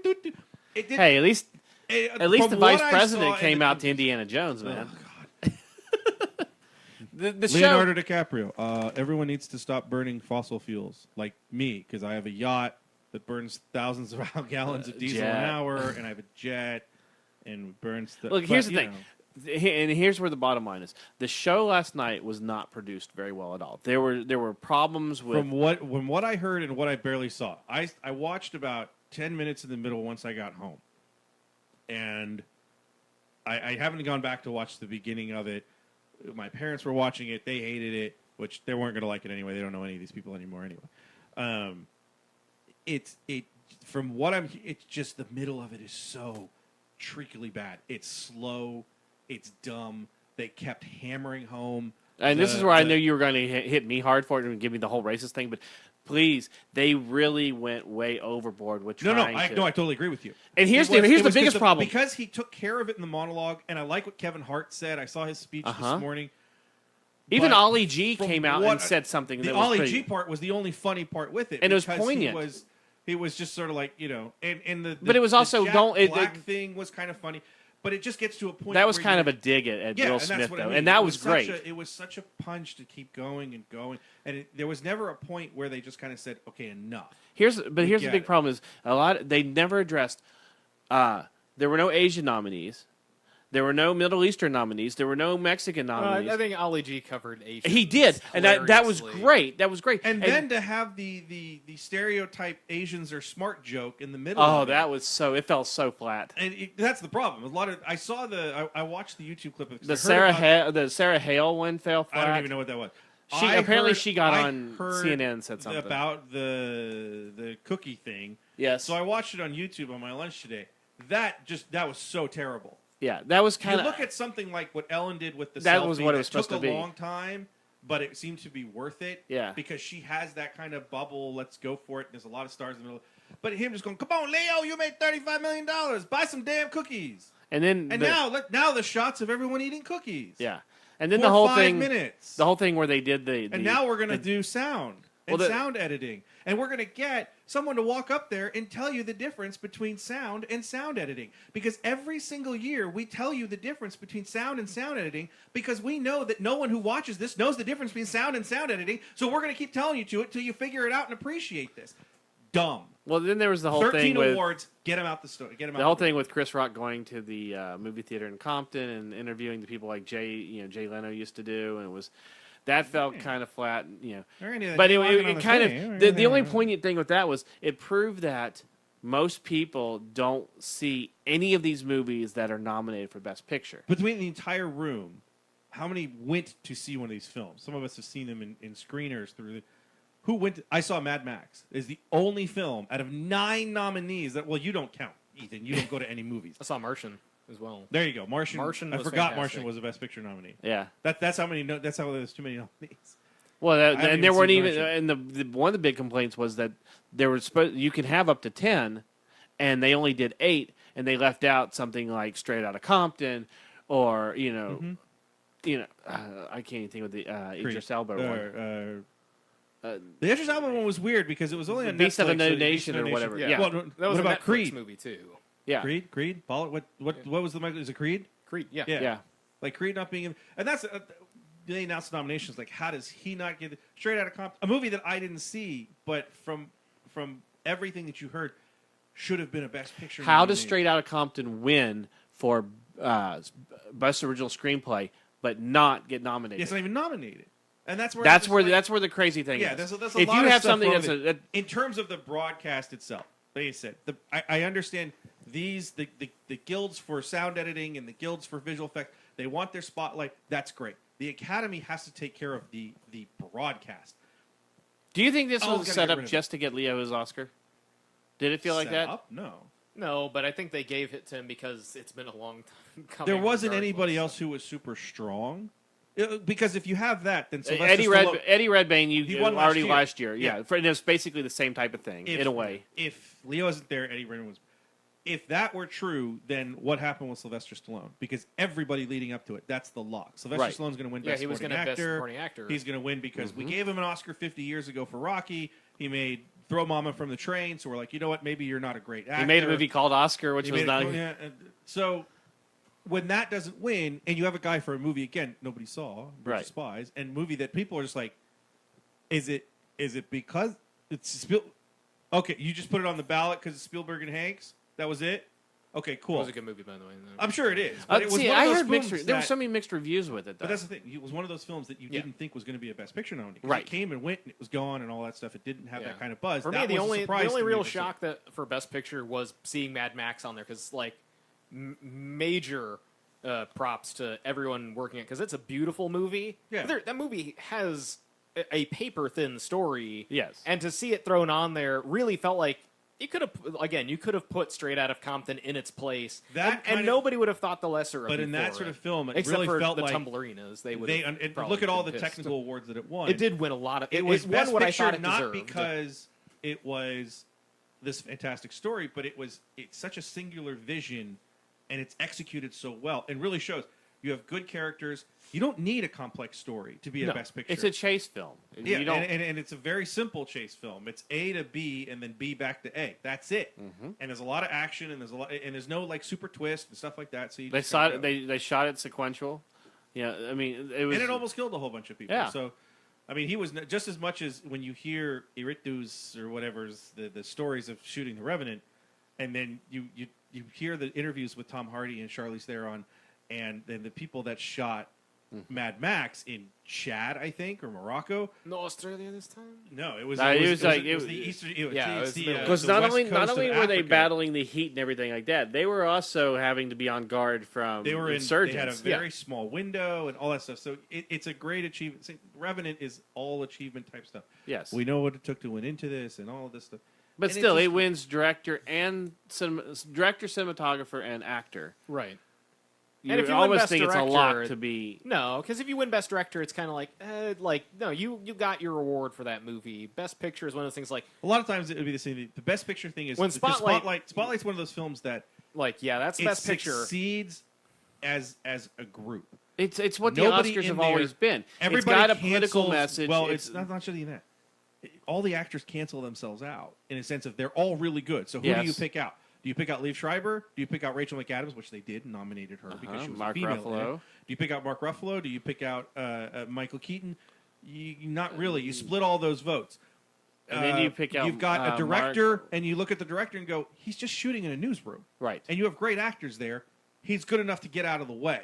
It did, Hey, at least from the what vice I president saw came in out to Indiana Jones, man. Oh, God. The show. Leonardo DiCaprio. Everyone needs to stop burning fossil fuels, like me, because I have a yacht that burns thousands of gallons of diesel jet. an hour, and I have a jet, and burns. Look, here's the thing. And here's where the bottom line is: the show last night was not produced very well at all. There were problems with. From what I heard and what I barely saw, I watched about 10 minutes in the middle once I got home, and I haven't gone back to watch the beginning of it. My parents were watching it; they hated it, which they weren't going to like it anyway. They don't know any of these people anymore anyway. From what it's just the middle of it is so treacly bad. It's slow. It's dumb. They kept hammering home. And this is where I knew you were going to hit me hard for it and give me the whole racist thing. But please, they really went way overboard with trying I to. totally agree with you. And here's It the was biggest problem. because he took care of it in the monologue, and I like what Kevin Hart said. I saw his speech Uh-huh. this morning. Even But Ollie G from came out what- and said something. The that was Ollie pretty, G part was the only funny part with it, And it was because poignant. He was just sort of like and the But it was the also Jack don't- it- Black thing was kind of funny, but it just gets to a point that was where kind of you're- a dig at yeah, Will and that's Smith what I though, mean. and that It was such great. it was such a punch to keep going and going, and there was never a point where they just kind of said, "Okay, enough." Here's the get big it. problem is they never addressed. There were no Asian nominees. There were no Middle Eastern nominees. There were no Mexican nominees. I think Ali G covered Asian. He did, and that was great. That was great. And then to have the stereotype Asians are smart joke in the middle. oh, of it. that was so. It felt so flat. And that's the problem. A lot of I saw I watched the YouTube clip of it 'cause The I heard about- the Sarah Hale one fell flat. I don't even know what that was. She I apparently heard- she got I on heard CNN and said something about the cookie thing. Yes. So I watched it on YouTube on my lunch today. That was so terrible. Yeah, that was kind You of. look at something like what Ellen did with the That selfie was what it was that took supposed to a be. long time, but it seemed to be worth it. Yeah. Because she has that kind of bubble. Let's go for it. There's a lot of stars in the middle. But him just going, come on, Leo, you made $35 million. Buy some damn cookies. and then And now the shots of everyone eating cookies. yeah, and then For the whole 5 thing. minutes. The whole thing where they did the. And now we're going to do sound and Well, sound editing. And we're going to get someone to walk up there and tell you the difference between sound and sound editing. Because every single year we tell you the difference between sound and sound editing because we know that no one who watches this knows the difference between sound and sound editing. So we're going to keep telling you to it till you figure it out and appreciate this. Dumb. Well, then there was the whole 13 thing with awards. Get them out the store. Get them out. the whole thing with Chris Rock going to the movie theater in Compton and interviewing the people like Jay Leno used to do, and it was that felt kind of flat, But it kind of the only poignant thing with that was it proved that most people don't see any of these movies that are nominated for Best Picture. Between the entire room, how many went to see one of these films? Some of us have seen them in screeners through the. Who went? I saw Mad Max. Is the only film out of 9 nominees that. Well, you don't count, Ethan. You don't go to any movies. I saw Martian as well. There you go, Martian. Martian I was forgot fantastic. Martian was a Best Picture nominee. Yeah. That's how many. That's how there's too many nominees. Well, haven't and there even weren't seen even, Martian. and the one of the big complaints was that there was you can have up to 10, and they only did 8, and they left out something like Straight Outta Compton, or Mm-hmm. I can't even think of the Idris Elba one. The Idris Elba one was weird because it was only on Beast of a Netflix, No so Beast Nation of a or Nation. whatever. Yeah, Yeah. Well, that was what a about Netflix Creed? movie too. Yeah, Creed. What was the Michael? Is it Creed? Creed, yeah. Yeah. yeah. Like Creed not being in, and that's they announced nominations, like how does he not get Straight Outta Compton? A movie that I didn't see, but from everything that you heard, should have been a Best Picture. How does nominee. Straight Outta Compton win for best original screenplay, but not get nominated? Yeah, it's not even nominated, and that's where that's where the crazy thing yeah. is. There's a if lot you of have stuff something wrong that's with it. In terms of the broadcast itself, like I said, I understand the guilds for sound editing and the guilds for visual effects. They want their spotlight. That's great. The Academy has to take care of the broadcast. do you think this Oh, was gotta set get up rid of just to get Leo his Oscar? Did it feel like Set that? up? No. No, but I think they gave it to him because it's been a long time coming. There wasn't regardless. anybody else who was super strong. Because if you have that, then Sylvester Eddie Stallone- Redmayne, He won already last last year. year. Yeah, Yeah. and it was basically the same type of thing in a way. If Leo isn't there, Eddie Redmayne was. If that were true, then what happened with Sylvester Stallone? Because everybody leading up to it, that's the lock. Sylvester Right. Stallone's going to win Yeah, Best he was Supporting gonna Best Actor. Supporting Actor. He's going to win because we gave him an Oscar 50 years ago for Rocky. He made Throw Mama from the Train, so we're like, you know what? Maybe you're not a great actor. He made a movie called Oscar, which He was made not. so when that doesn't win, and you have a guy for a movie again nobody saw, Bridge Right. of Spies, and movie that people are just like, is it because it's okay? You just put it on the ballot because it's Spielberg and Hanks. That was it. Okay, It cool. was a good movie, by the way. I'm sure it is. But it was See, one of I those heard mixed. films There were that- so many mixed reviews with it, though. But that's the thing. It was one of those films that you Yeah. didn't think was going to be a Best Picture nominee. 'Cause Right. It came and went, and it was gone, and all that stuff. It didn't have Yeah. that kind of buzz. For that me, was a surprise the only to me real to see. shock that for Best Picture was seeing Mad Max on there because like major props to everyone working it because it's a beautiful movie. Yeah. That movie has a paper thin story. Yes. and to see it thrown on there really felt like you could have put Straight Out of Compton in its place, That kind and of- nobody would have thought the lesser of But it in that for sort it. of film, it Except really for felt the like Tumblerinas. They would and probably look at all the been pissed. technical awards that it won. It did win a lot of. It was was Best won what Picture I thought it not deserved. because it was this fantastic story, but it's such a singular vision, and it's executed so well, and really shows you have good characters. You don't need a complex story to be a No, Best Picture. it's a chase film. yeah, You don't. and it's a very simple chase film. It's A to B and then B back to A. That's it. Mm-hmm. And there's a lot of action, and there's no like super twist and stuff like that. So you They just saw gotta it. go. They shot it sequential. Yeah, I mean, it was. And it almost killed a whole bunch of people. Yeah. So, I mean, he was just as much as when you hear Iritus or whatever's the stories of shooting The Revenant, and then you hear the interviews with Tom Hardy and Charlize Theron, and then the people that shot Mad Max in Chad, I think, or Morocco. No Australia this time. No, it was. No, it it was, was it was, like- it was it the was- Eastern. Yeah, it was the Middle East. Because the not west only coast of were they Africa. battling the heat and everything like that, they were also having to be on guard from They were in. insurgents. They had a very small window and all that stuff. So it's a great achievement. See, Revenant is all achievement type stuff. Yes, We know what it took to win into this and all of this stuff. but and it still, just- it wins director and director, cinematographer, and actor. Right. You, And if you win almost Best think it's a Director, lot to be. No, because if you win Best Director, it's kind of like no, you got your reward for that movie. Best Picture is one of those things like A lot of times it would be the same thing. The best picture thing is When because Spotlight- Spotlight's one of those films that yeah, that's it Best Picture. succeeds as a group. It's what Nobody the Oscars in have there- always been. Everybody it's got a political cancels- message. Well, it's not just even that. All the actors cancel themselves out in a sense of they're all really good. So who do you Yes. pick out? Do you pick out Liev Schreiber? Do you pick out Rachel McAdams, which they did and nominated her because she was Mark a female? Ruffalo. in it? Do you pick out Mark Ruffalo? Do you pick out Michael Keaton? Not really. You split all those votes. And then you pick out, You've got a Mark- director, and you look at the director and go, he's just shooting in a newsroom. Right. And you have great actors there. He's good enough to get out of the way.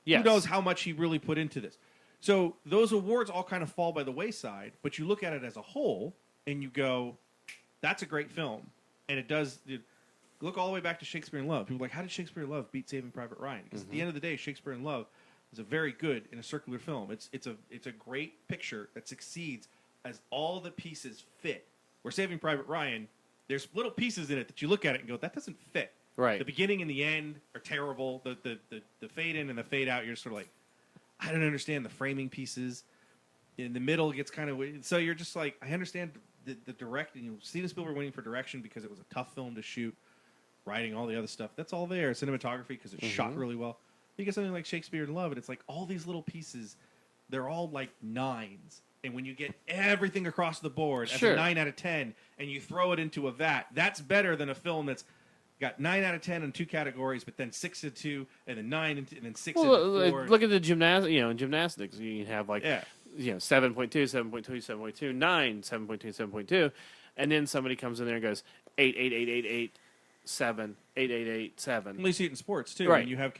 Yes. Who knows how much he really put into this? So those awards all kind of fall by the wayside, but you look at it as a whole and you go, that's a great film. And it does. Look all the way back to Shakespeare in Love. People are like, how did Shakespeare in Love beat Saving Private Ryan? Because at the end of the day, Shakespeare in Love is a very good in a circular film. It's a great picture that succeeds as all the pieces fit. Where Saving Private Ryan, there's little pieces in it that you look at it and go, that doesn't fit. Right. The beginning and the end are terrible. The fade in and the fade out, you're sort of like, I don't understand the framing pieces. In the middle, it gets kind of weird. So you're just like, I understand the directing. You know, Steven Spielberg winning for direction because it was a tough film to shoot, writing, all the other stuff. That's all there. Cinematography because it's shot really well. You get something like Shakespeare in Love, and it's like all these little pieces, they're all like nines. And when you get everything across the board as Sure. a 9 out of 10, and you throw it into a vat, that's better than a film that's got 9 out of 10 in 2 categories, but then 6 and 2, and then 9 and, and then 6 Well, and 4. look at the gymnastics. You have like Yeah. 7.2, 7.2, 7.2, 9, 7.2, 7.2, and then somebody comes in there and goes 8, 8, 8, 8, 8, 7, 8, 8, 8, 7. You see it in sports too. Right. When you have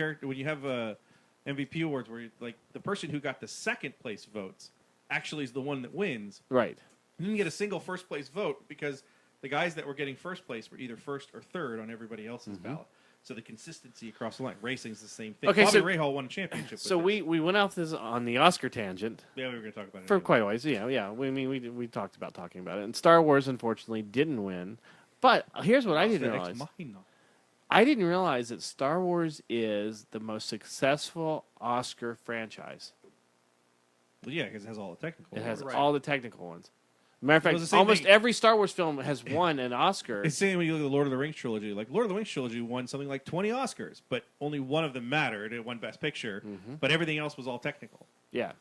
MVP awards where like the person who got the second place votes actually is the one that wins. Right. You didn't get a single first place vote because the guys that were getting first place were either first or third on everybody else's ballot. So the consistency across the line. Racing's the same thing. Okay, Bobby so- Rahal won a championship. So with we went off this on the Oscar tangent yeah, we were going to talk about it for anyway. quite a ways. Yeah. We talked about talking about it, and Star Wars unfortunately didn't win. But here's what I didn't Ex realize. Machina. I didn't realize that Star Wars is the most successful Oscar franchise. Well, yeah, because it has all the technical. It has awards. Right. all the technical ones. Matter of Well, it's fact, the same almost thing- every Star Wars film has won an Oscar. It's the same when you look at the Lord of the Rings trilogy. Like Lord of the Rings trilogy won something like 20 Oscars, but only one of them mattered. It won Best Picture, but everything else was all technical. Yeah.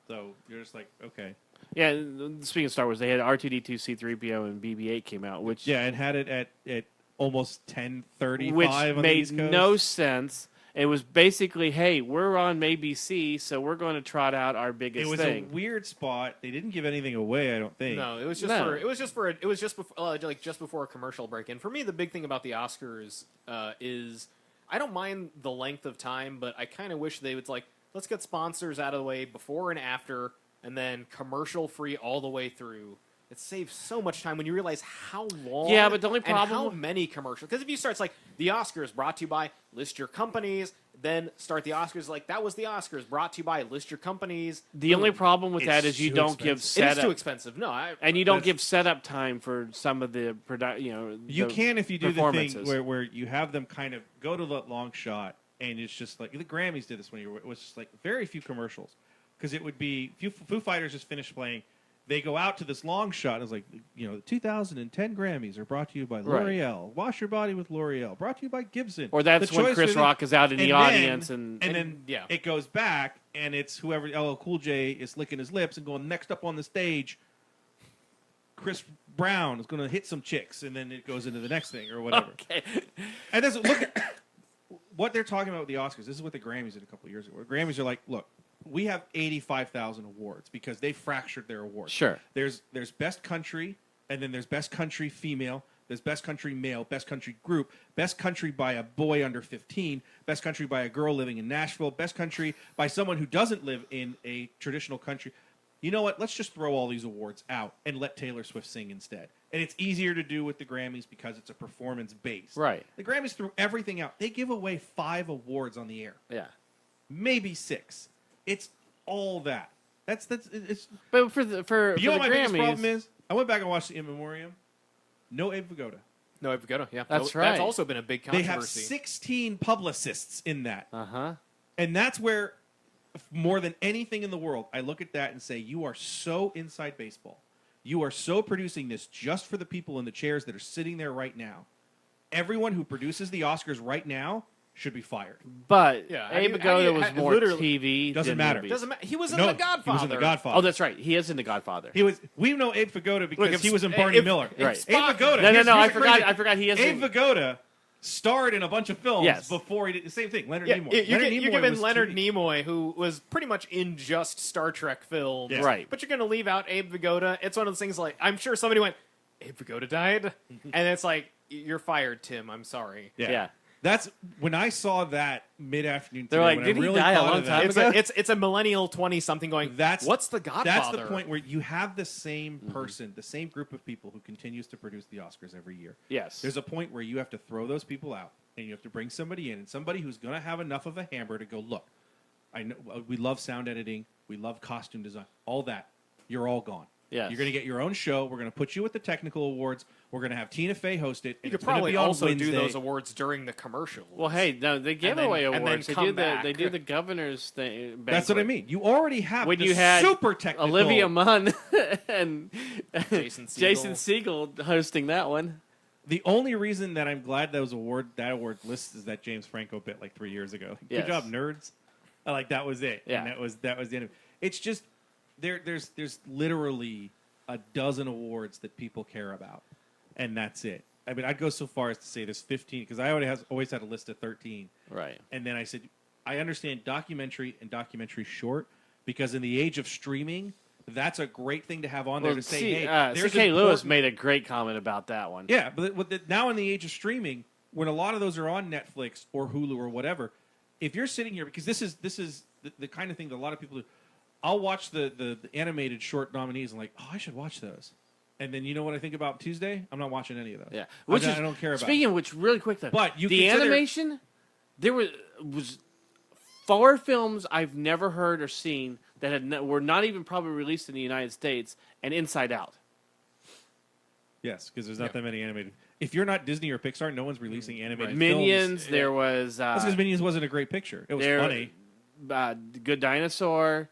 So you're just like, okay. Yeah, speaking of Star Wars, they had R2D2, C3PO, and BB-8 came out, which Yeah, and had it at almost 10:35 which on the made East Coast. no sense. It was basically, hey, we're on ABC, so we're going to trot out our biggest It was thing. a weird spot. They didn't give anything away, I don't think. No, it was just No. for it was just before just before a commercial break. And for me, the big thing about the Oscars is I don't mind the length of time, but I kind of wish they would let's get sponsors out of the way before and after, and then commercial free all the way through. It saves so much time when you realize how long. Yeah, but the only and problem- how many commercials. Because if you start, it's like the Oscars brought to you by, list your companies, then start the Oscars like that was the Oscars brought to you by, list your companies. The only Boom. problem with It's that is you too don't give expensive. It is too setup, expensive. No, and you don't That's- give setup time for some of the You the can if you do the thing performances. where you have them kind of go to that long shot, and it's just like the Grammys did this when it was just like very few commercials, because it would be Foo Fighters just finished playing. They go out to this long shot, and it's like, the 2010 Grammys are brought to you by Right. L'Oreal. Wash your body with L'Oreal. Brought to you by Gibson. Or that's The when choice Chris was in- Rock is out in the and audience then, and then yeah. it goes back, and it's whoever LL Cool J is licking his lips and going, next up on the stage, Chris Brown is going to hit some chicks, and then it goes into the next thing or whatever. okay. And that's look at what they're talking about with the Oscars. This is what the Grammys did a couple of years ago. The Grammys are like, look, we have 85,000 awards because they fractured their awards. Sure. There's best country, and then there's best country female. There's best country male, best country group, best country by a boy under 15, best country by a girl living in Nashville, best country by someone who doesn't live in a traditional country. You know what? Let's just throw all these awards out and let Taylor Swift sing instead. And it's easier to do with the Grammys because it's a performance based. Right. The Grammys threw everything out. They give away 5 awards on the air, Yeah. maybe 6. It's all that. It's. But for the You know what my Grammys, biggest problem is? I went back and watched the In Memoriam. No Abe Vigoda. No, I've got to. Yeah, That's No, right. That's also been a big They have controversy. 16 publicists in that. Uh-huh. And that's where, more than anything in the world, I look at that and say, you are so inside baseball. You are so producing this just for the people in the chairs that are sitting there right now. Everyone who produces the Oscars right now should be fired. But Yeah, Abe I Vigoda mean, was I- more literally- TV. Doesn't than matter. movies. Doesn't matter. He was in No, The Godfather. He was in The Godfather. Oh, that's right. He is in The Godfather. We know Abe Vigoda because Look, if- he was in if- Barney if- Miller. if Right. Abe Spock- Vigoda. No, here's I the forgot. crazy- I forgot he is. Abe Vigoda starred in a bunch of films Yes. before he did the same thing. Leonard Yeah, Nimoy. you're Leonard Nimoy giving was Leonard TV. Nimoy, who was pretty much in just Star Trek films, Yeah. Right. But you're going to leave out Abe Vigoda. It's one of those things like I'm sure somebody went, Abe Vigoda died, and it's like you're fired, Tim. I'm sorry. Yeah. That's when I saw that mid-afternoon. They're today, like, when did I he really die a thought long of time that, ago? It's a millennial 20-something going. What's the Godfather? That's the point where you have the same person, the same group of people who continues to produce the Oscars every year. Yes. There's a point where you have to throw those people out, and you have to bring somebody in, and somebody who's going to have enough of a hammer to go, look, I know we love sound editing, we love costume design, all that. You're all gone. Yes. You're going to get your own show. We're going to put you at the technical awards. We're going to have Tina Fey host it. You and could it's gonna probably be on also do Wednesday. those awards during the commercial. Well, hey, no, they give then- away and then awards. They come do the back. they do the governor's thing. That's what I banquet. mean. You already have When the you had super technical Olivia Munn and Jason Segel. Jason Segel hosting that one. The only reason that I'm glad that award list is that James Franco bit like 3 years ago. Good Yes. job, nerds. Like that was it. Yeah. And that was the end of it. It's just there's literally a dozen awards that people care about, and that's it. I mean, I'd go so far as to say there's 15 because I always had a list of 13, Right. and then I said I understand documentary and documentary short because in the age of streaming, that's a great thing to have on there to say, hey, there's C.K. Lewis important- made a great comment about that one. Yeah, but now in the age of streaming, when a lot of those are on Netflix or Hulu or whatever, if you're sitting here because this is the kind of thing that a lot of people do. I'll watch the animated short nominees and like, oh, I should watch those. And then you know what I think about Tuesday? I'm not watching any of those. Yeah, I don't care about. Speaking of which, really quick though, But you the consider- animation, there was 4 films I've never heard or seen that were not even probably released in the United States, and Inside Out. Yes, because there's not that many animated. If you're not Disney or Pixar, no one's releasing animated Minions. films. There was That's because Minions wasn't a great picture. It was there- funny. Good Dinosaur.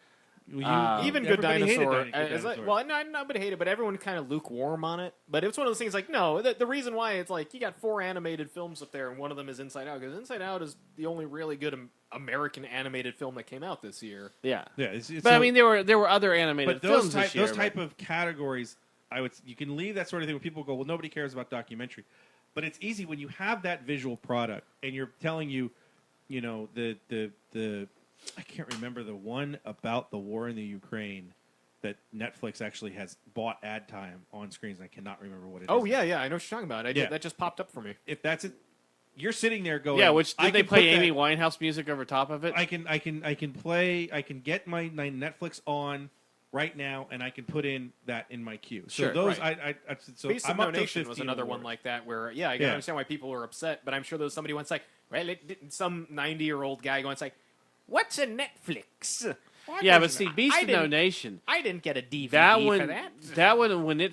You- Even Good everybody hated Dinosaur. Good It's like, Dinosaur. well, not nobody hated, but everyone kind of lukewarm on it. But it's one of those things like, no, the reason why it's like you got 4 animated films up there, and one of them is Inside Out because Inside Out is the only really good American animated film that came out this year. Yeah, yeah, it's but I mean there were other animated but those films type this year. those type of categories, you can leave that sort of thing when people go, well, nobody cares about documentary, but it's easy when you have that visual product and you're telling you know the I can't remember the one about the war in the Ukraine that Netflix actually has bought ad time on screens. I cannot remember what it is. Oh yeah, I know what you're talking about. Yeah. That just popped up for me. If that's it, you're sitting there going, yeah, which I did they can play put Amy that- Winehouse music over top of it? I can get my Netflix on right now, and I can put in that in my queue. So Sure, those, right. so Beast of I'm No up to Nation was 15 another one awards. like that where, I can Yeah. understand why people were upset, but I'm sure there was somebody once like, well, some 90-year-old guy going, it's like, what's a Netflix? yeah, but see, Beast of No Nation. I didn't get a DVD That for one, that.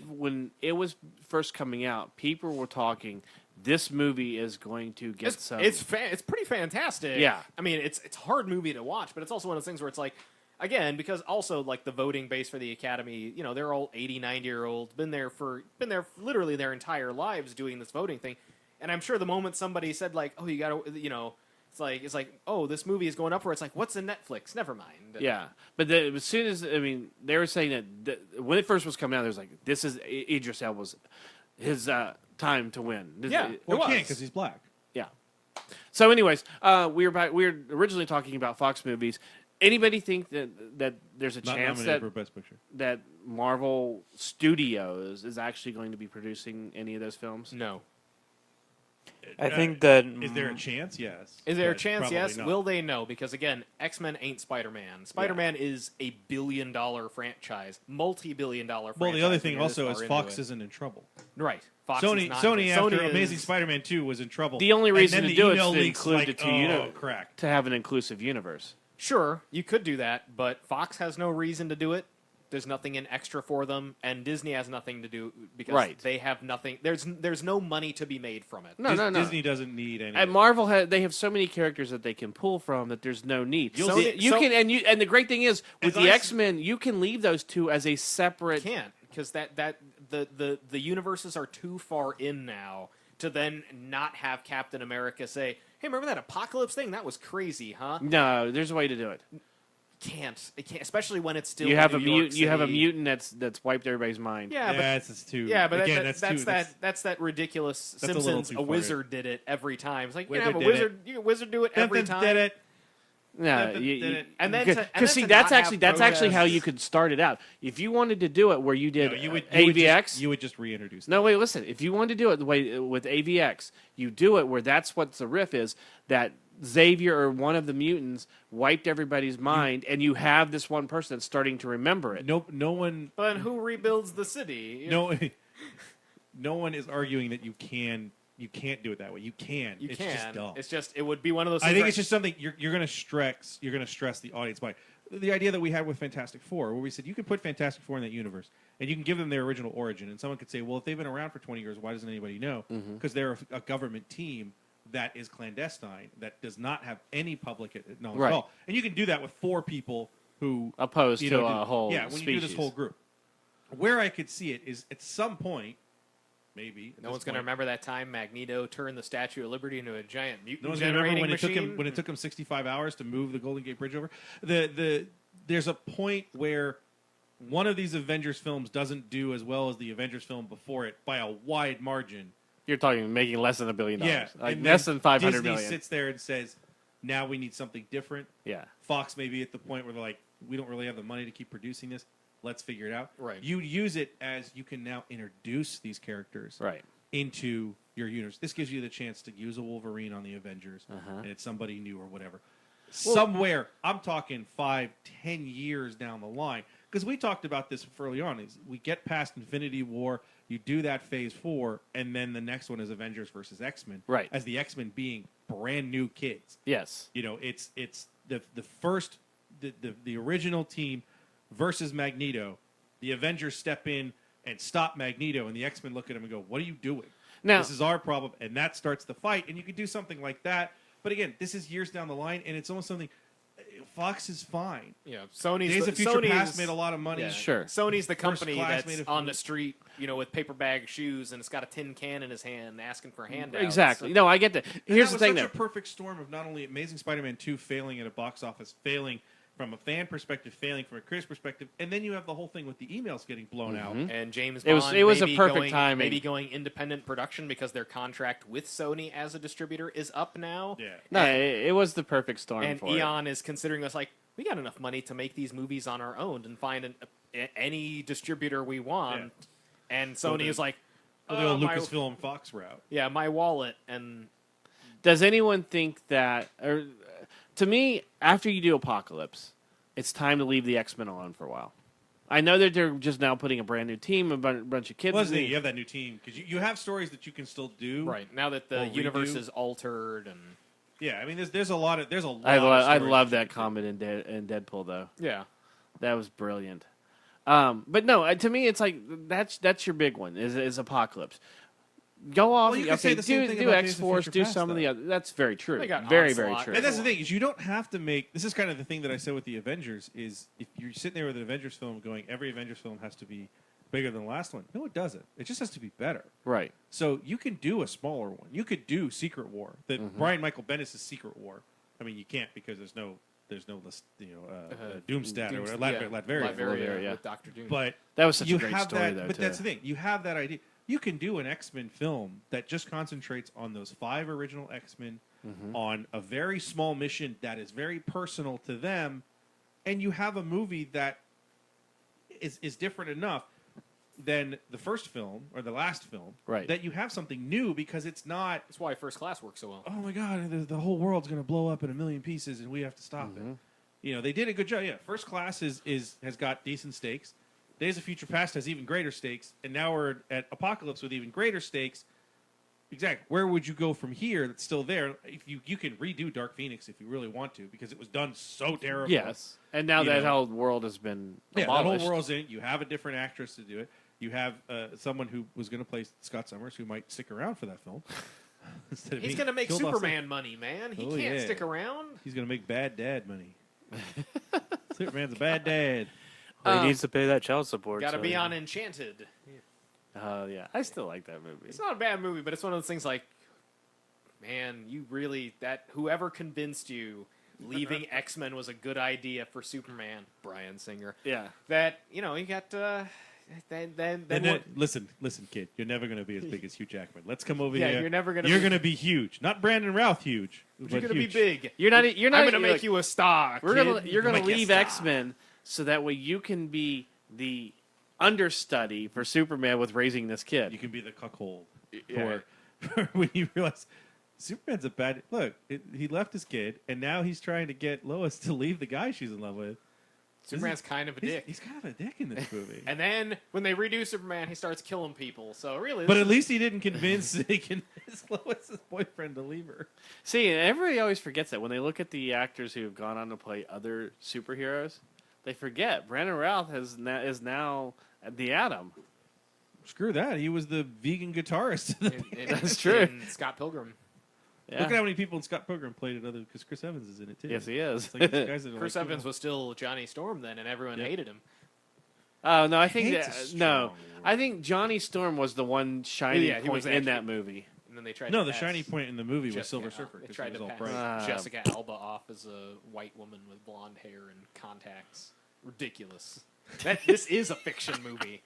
when it was first coming out, people were talking. This movie is going to get some. It's pretty fantastic. Yeah. I mean, it's a hard movie to watch, but it's also one of those things where it's like, again, because also like the voting base for the Academy, they're all 80, 90-year-olds, been there literally their entire lives doing this voting thing, and I'm sure the moment somebody said like, oh, you got to, it's like, oh, this movie is going up where it's like, what's in Netflix? Never mind. Yeah, but as soon as they were saying that when it first was coming out, there was like, this is Idris Elba's his time to win. Yeah. Well, It can't was. because he's black. Yeah. So, anyways, we were originally talking about Fox movies. Anybody think that there's a Not chance nominated for Best Picture. that Marvel Studios is actually going to be producing any of those films? No. I think that Is there a chance? Yes. Is there a but chance? probably Yes. not. Will they? No. Because again, X-Men ain't Spider-Man. Spider-Man is a billion-dollar franchise, multi-billion-dollar franchise. Well, the other when thing you're this also far is into Fox it. isn't in trouble. Right. Fox Sony, is not. Sony after Sony Amazing is- Spider-Man 2 was in trouble. The only And reason then to the do it email is to leaks include like, the two crack. to have an inclusive universe. Sure, you could do that, but Fox has no reason to do it. There's nothing in extra for them, and Disney has nothing to do because Right. they have nothing. There's no money to be made from it. No. Disney doesn't need any. At Marvel, they have so many characters that they can pull from that there's no need. You'll So see- you so- can, and the great thing is with As the I X Men, you can leave those two as a separate. Can't because the universes are too far in now to then not have Captain America say, "Hey, remember that Apocalypse thing? That was crazy, huh?" No, there's a way to do it. It can't, especially when it's still You have New a York mutant. You have a City. mutant that's wiped everybody's mind. Yeah, but that's too. yeah, but again, that's too, that ridiculous That's a little Simpsons. too A far. wizard did it every time. It's like you Wizard have a did wizard. You can wizard do it every time. Did it. No, Did it. And then because see, to that's not actually have that's actually how protests. you could start it out. If you wanted to do it where you did No, you would AVX, you would just reintroduce. no, wait, listen. If you wanted to do it the way with AVX, you do it where that's what the riff is, that Xavier or one of the mutants wiped everybody's mind, and you have this one person that's starting to remember it. No one. But who rebuilds the city? No one is arguing that you can't do it that way. You can. You it's can. just dumb. It's just it would be one of those. I things think where- it's just something you're going to stress. You're going to stress the audience by the idea that we had with Fantastic Four, where we said you can put Fantastic Four in that universe and you can give them their original origin. And someone could say, well, if they've been around for 20 years, why doesn't anybody know? Because they're a government team that is clandestine, that does not have any public knowledge Right. at all. And you can do that with 4 people who Opposed you to know, a whole when you do this species. whole group. Where I could see it is at some point, maybe No one's going to remember that time Magneto turned the Statue of Liberty into a giant mutant No one's gonna remember generating when it took him 65 hours to move the Golden Gate Bridge over. There's a point where one of these Avengers films doesn't do as well as the Avengers film before it by a wide margin, You're talking making less than $1 billion. Yeah, Like and less then than 500 Disney million. sits there and says, "Now we need something different." Yeah. Fox may be at the point where they're like, "We don't really have the money to keep producing this. Let's figure it out." Right. You use it as you can now introduce these characters Right. into your universe. This gives you the chance to use a Wolverine on the Avengers, and it's somebody new or whatever. Somewhere, I'm talking 5, 10 years down the line, because we talked about this early on. Is we get past Infinity War, you do that Phase 4, and then the next one is Avengers versus X-Men. Right. As the X-Men being brand new kids. Yes. You know, it's the first the original team versus Magneto. The Avengers step in and stop Magneto, and the X-Men look at him and go, "What are you doing? Now- This is our problem," and that starts the fight. And you could do something like that. But again, this is years down the line, and it's almost something. Fox is fine. Yeah, Sony's Days the, of Future Sony's, Past made a lot of money. yeah. Sure. Sony's the company Class that's made a on the few- street, with paper bag shoes, and it's got a tin can in his hand, asking for handouts. Exactly. No, I get that. And Here's that the thing, was though. such a perfect storm of not only Amazing Spider-Man 2 failing at a box office, failing from a fan perspective, failing from a critic's perspective, and then you have the whole thing with the emails getting blown out. And James It was- Bond it was a maybe perfect going, timing. Maybe going independent production because their contract with Sony as a distributor is up now. Yeah. No, it was the perfect storm And for Eon is considering us like, we got enough money to make these movies on our own and find any distributor we want. Yeah. And Sony the- is like, The old my- Lucasfilm Fox route. yeah, my wallet. And it. Does anyone think that, or to me, after you do Apocalypse, it's time to leave the X-Men alone for a while? I know that they're just now putting a brand new team, a bunch of kids. Well, in that's the thing, it. you have that new team because you have stories that you can still do. right now that the Or universe redo. is altered and Yeah, I mean, there's a lot of I stories love you that can comment in Deadpool though. yeah. That was brilliant. But no, to me, it's like that's your big one is Apocalypse. Go off. Well, you could say the same thing do about Days X of Force. Future Do Past, some of the though. other. That's very true. They got Very very Onslaught. true. And that's the thing is you don't have to make. This is kind of the thing that I said with the Avengers is if you're sitting there with an Avengers film going, every Avengers film has to be bigger than the last one. No, it doesn't. It just has to be better. Right. So you can do a smaller one. You could do Secret War. That Mm-hmm. Brian Michael Bendis' Secret War. I mean, you can't because there's no list, Doomstat or Latveria. Latveria, yeah. with Doctor Doom. But That was such you a great have story, that, though. But too. that's the thing. You have that idea. You can do an X-Men film that just concentrates on those 5 original X-Men Mm-hmm. on a very small mission that is very personal to them, and you have a movie that is different enough than the first film or the last film, Right. that you have something new because it's not, That's why First Class works so well. oh my god, the whole world's going to blow up in a million pieces and we have to stop Mm-hmm. it. You know, they did a good job. Yeah, First Class has got decent stakes. Days of Future Past has even greater stakes, and now we're at Apocalypse with even greater stakes. Exactly. Where would you go from here that's still there? If you can redo Dark Phoenix if you really want to, because it was done so terrible. Yes. And now You that know. whole world has been Yeah, that whole abolished. world's in it. You have a different actress to do it. You have someone who was going to play Scott Summers who might stick around for that film. Instead of He's being going to make killed off Superman money, man. He Oh, can't yeah. stick around. He's going to make bad dad money. Superman's a bad dad. Well, he needs to pay that child support. Got to so, be yeah. on Enchanted. Yeah. I still like that movie. It's not a bad movie, but it's one of those things like, man, you really whoever convinced you leaving X-Men was a good idea for Superman, Bryan Singer. Yeah. That you got then what, Listen, kid. You're never going to be as big as Hugh Jackman. Let's come over Yeah, here. you're never gonna You're be- going to be huge. Not Brandon Routh huge. you're but going to be huge. big. You're not. You're not. I'm going to you're make like, you a star. We're kid. gonna. You're gonna Make you a leave star. X-Men so that way you can be the understudy for Superman with raising this kid. You can be the cuckold Yeah. for when you realize Superman's a bad look. He left his kid, and now he's trying to get Lois to leave the guy she's in love with. Superman's kind of a dick. He's kind of a dick in this movie. And then when they redo Superman, he starts killing people. So really, But this at least he didn't convince Lois's boyfriend to leave her. See, and everybody always forgets that when they look at the actors who have gone on to play other superheroes, they forget Brandon Routh is now the Atom. Screw that. He was the vegan guitarist. That's true. in Scott Pilgrim. Yeah. Look at how many people in Scott Pilgrim played it other because Chris Evans is in it too. Yes, he is. It's like these guys that are Chris like, Evans was still Johnny Storm then, and everyone Yeah. hated him. Oh no, I think Hate's that, a strong no, word. I think Johnny Storm was the one shining Yeah, he point was in actually- that movie. And then they tried. No, to the pass shiny point in the movie was Jessica Silver Alba. Surfer They because tried it was to all pass bright. Ah. Jessica Alba off as a white woman with blonde hair and contacts. Ridiculous. This is a fiction movie.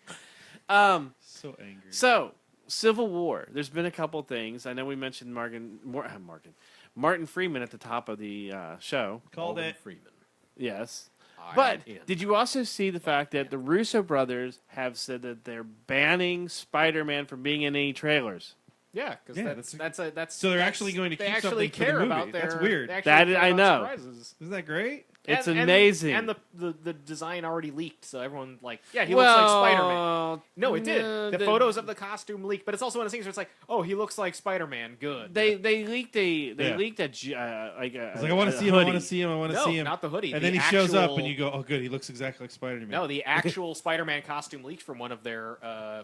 So angry. So Civil War. There's been a couple things. I know we mentioned Martin Freeman at the top of the show. Called Morgan it. Freeman. Yes. I But am in. did you also see the fact that the Russo brothers have said that they're banning Spider-Man from being in any trailers? Yeah, because Yeah, that's so they're actually going to they keep actually something for the care movie. about their. That's weird. They actually That care I about know. surprises. Isn't that great? It's amazing. And the design already leaked, so everyone he looks like Spider-Man. No, it did. The photos of the costume leaked, but it's also one of those things where it's like, oh, he looks like Spider-Man. Good. They leaked a Yeah. like a It's like I want to see him. I want to see him. I want to No, see him. not the hoodie. And The then he shows up, actual- and you go, "Oh, good. He looks exactly like Spider-Man." No, the actual Spider-Man costume leaked from one of their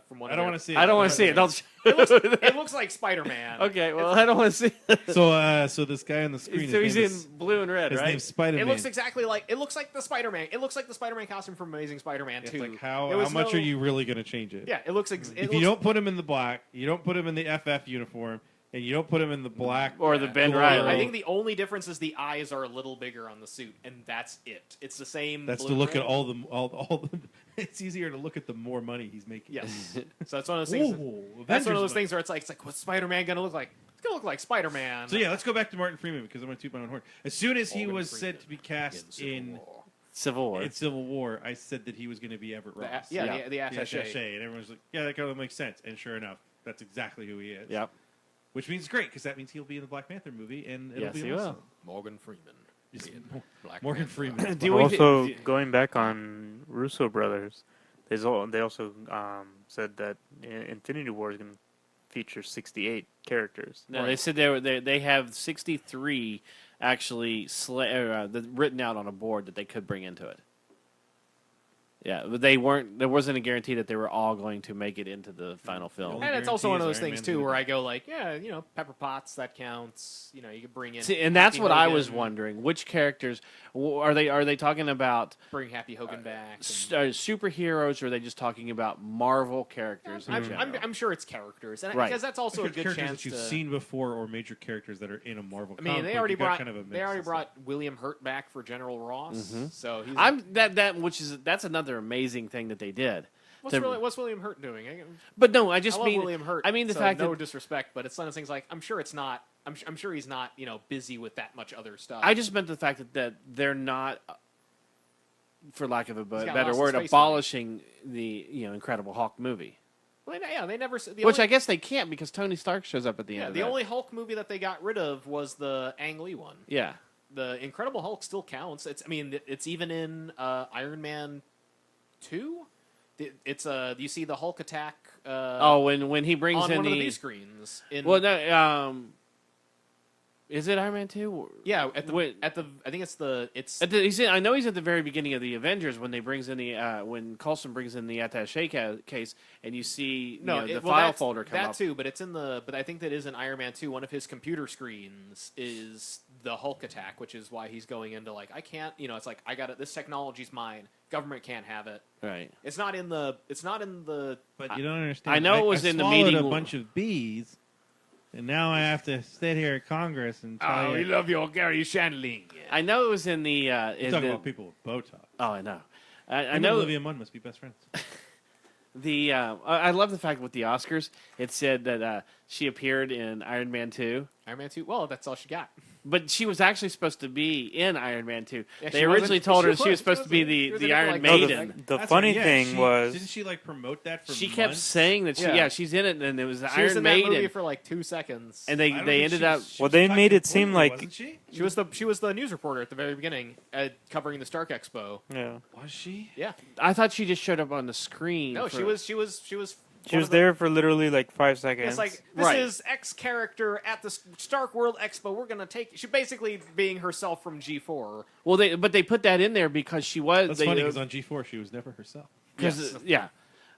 from one. I of don't their- want to see. I don't want to see it. Don't. It looks like Spider-Man. Okay, well, I don't want to see it. So this guy on the screen. So his he's name in is- blue and red, His right? name's Spider-Man. It looks exactly like the Spider-Man. It looks like the Spider-Man costume from Amazing Spider-Man It's 2. like how There was much no- are you really going to change it? Yeah, it looks. If you don't put him in the black, you don't put him in the FF uniform, and you don't put him in the black Or the Ben Cool. Riley. I think the only difference is the eyes are a little bigger on the suit, and that's it. It's the same. That's to blue look trim. at all the. It's easier to look at the more money he's making. Yes. So that's one of those things. Ooh, That's one of those Avengers things where it's like, what's Spider-Man gonna look like? It's gonna look like Spider-Man. So yeah, let's go back to Martin Freeman because I'm going to toot my own horn. As soon as he Morgan was Freeman said to be cast Civil in War. Civil War. Civil War, I said that he was going to be Everett Ross. Yeah, Yeah. the Yeah, attaché. attaché. And everyone's like, yeah, that kind of makes sense. And sure enough, that's exactly who he is. Yep. Which means great because that means he'll be in the Black Panther movie, and it'll Yes, be he awesome. will. Morgan Freeman. Just in Black Morgan Panther. Freeman. Do we- Also, do- going back on Russo brothers, they also said that Infinity War is going to feature 68 characters. No, they said they have 63 actually written out on a board that they could bring into it. Yeah, but they weren't. There wasn't a guarantee that they were all going to make it into the final film. Only And it's also one of those guarantees Iron things Man's too, gonna where be- I go like, yeah, Pepper Potts that counts. You could bring in. See, and that's Happy what I Hogan, was wondering. Which characters are they talking about? Bring Happy Hogan back. and- Superheroes, or are they just talking about Marvel characters in general? I'm sure it's characters, and Right. because that's also a good characters chance that you've to. seen before or major characters that are in a Marvel I mean, comic they book. already You got brought kind of a mix they already of brought William Hurt back for General Ross, Mm-hmm. so he's. That's another amazing thing that they did. What's William Hurt doing? But no, I I just love mean William Hurt. I mean the so fact no that disrespect, but it's one of those things like I'm sure it's not. I'm sure he's not busy with that much other stuff. I just meant the fact that they're not, for lack of a got better lots of word, space abolishing the Incredible Hulk movie. Well, they never. Which I guess they can't because Tony Stark shows up at the end. yeah, of the that. only Hulk movie that they got rid of was the Ang Lee one. Yeah. The Incredible Hulk still counts. It's even in Iron Man 2. It's you see the Hulk attack. When he brings on in one of the the view screens. well, no, is it Iron Man 2? Yeah, Wait. I think it's I know he's at the very beginning of the Avengers when they brings in the when Coulson brings in the attaché case, and you see the file folder come that up. too, but it's in the but I think that is in Iron Man 2. One of his computer screens is the Hulk attack, which is why he's going into like I can't it's like I got it. This technology's mine. Government can't have it. Right. It's not in the. But you don't understand. I know it was I in the swallowed meeting a w- bunch of bees, and now I have to sit here at Congress and tell you. love your Gary Shandling. I know it was in the. You're in talking the about people with Botox. oh, I know. I Him and know Olivia Munn must be best friends. the. I love the fact with the Oscars, it said that she appeared in Iron Man 2. Iron Man 2. Well, that's all she got. But she was actually supposed to be in Iron Man 2. Yeah, They she originally wasn't- told her she she was was- supposed to be she was the in it for, Iron like, Maiden. The That's funny right, yeah, thing was didn't she like promote that for She kept months? saying that Yeah. she's in it, and it was the She was Iron in that movie Maiden. for like 2 seconds. And I don't they think ended she up. was- she Well, was they talking made it to seem Portnoy, like- wasn't she? She was the news reporter at the very beginning, covering the Stark Expo. yeah. Was she? Yeah. I thought she just showed up on the screen. No, for- she was. She was there for literally like 5 seconds. It's like this Right. is X character at the Stark World Expo. We're gonna take. She basically being herself from G4. Well, they put that in there because she was. That's they, funny because on G4 she was never herself. Because Yes. yeah,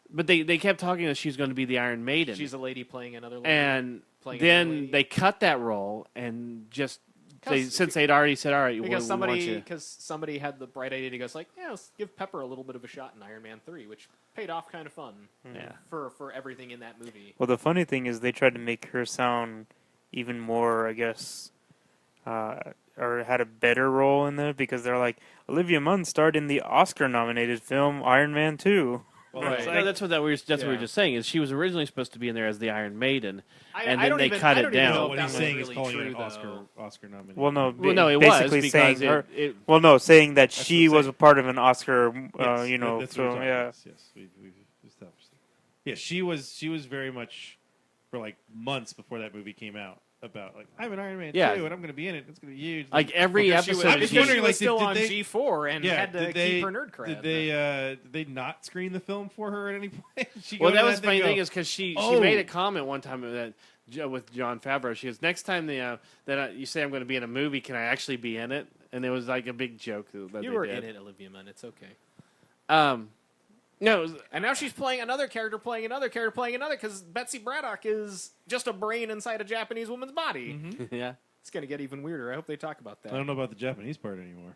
but they kept talking that she was going to be the Iron Maiden, She's a lady playing another lady. and playing another then lady. they cut that role and just Because- since they'd already said, all right, because we want you. somebody had the bright idea to go like, yeah, let's give Pepper a little bit of a shot in Iron Man 3, which paid off kind of fun. Yeah. For everything in that movie. Well, the funny thing is they tried to make her sound even more, I guess, or had a better role in there because they're like, Olivia Munn starred in the Oscar-nominated film Iron Man 2. Well, Right. It's No, like- that's what we were Yeah. just saying. Is she was originally supposed to be in there as the Iron Maiden, and I then don't they even- cut I it don't even down. know No, if what that he's was saying is really calling true, it an though. Oscar nominee. Well, no, Well, no, it was basically because saying her. it Well, no, saying that That's she what I'm was a saying. part of an Oscar. Yes, You know, that's what we're so talking yeah. about. Yes, we've established that. Yeah, she was very much for like months before that movie came out about like I'm an Iron Man Yeah. 2 and I'm going to be in it. It's going to be huge. like every Because she episode. was, I'm just she- wondering, she was like, still did on they- G4 and had to did they, keep her nerd cred. Did they not screen the film for her at any point? She well, go that to was the funny and thing go, is because she "Oh." made a comment one time that with John Favreau. She goes, "Next time you say I'm going to be in a movie, can I actually be in it?" And it was like a big joke that you they were did. in it, Olivia Munn. It's okay. No, it was, And now she's playing another character, because Betsy Braddock is just a brain inside a Japanese woman's body. yeah. It's going to get even weirder. I hope they talk about I that. don't know about the Japanese part anymore.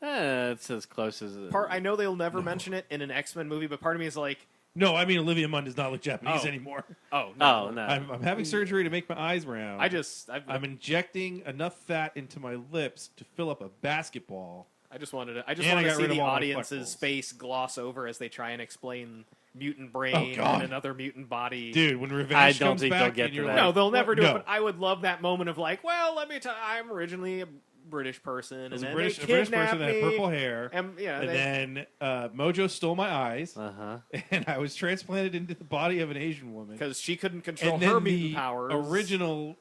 It's as close as I know they'll never mention it in an X-Men movie, but part of me is like, No, I mean Olivia Munn does not look Japanese Oh. anymore. oh, Oh no, I'm having surgery to make my eyes round. I'm I'm injecting enough fat into my lips to fill up a basketball. I just wanted to And I see got rid of the all my audience's flexibles. face gloss over as they try and explain mutant brain God. and another mutant body. Dude, when Revenge I don't comes think back they'll get and to you're that. like, No, they'll never do no. it. But I would love that moment of like, well, let me tell. I'm originally a British person, I and was then a British they person kidnapped that had me. purple hair. And yeah, And they, then Mojo stole my eyes, Uh-huh. and I was transplanted into the body of an Asian woman. because she couldn't control And then her mutant the powers. original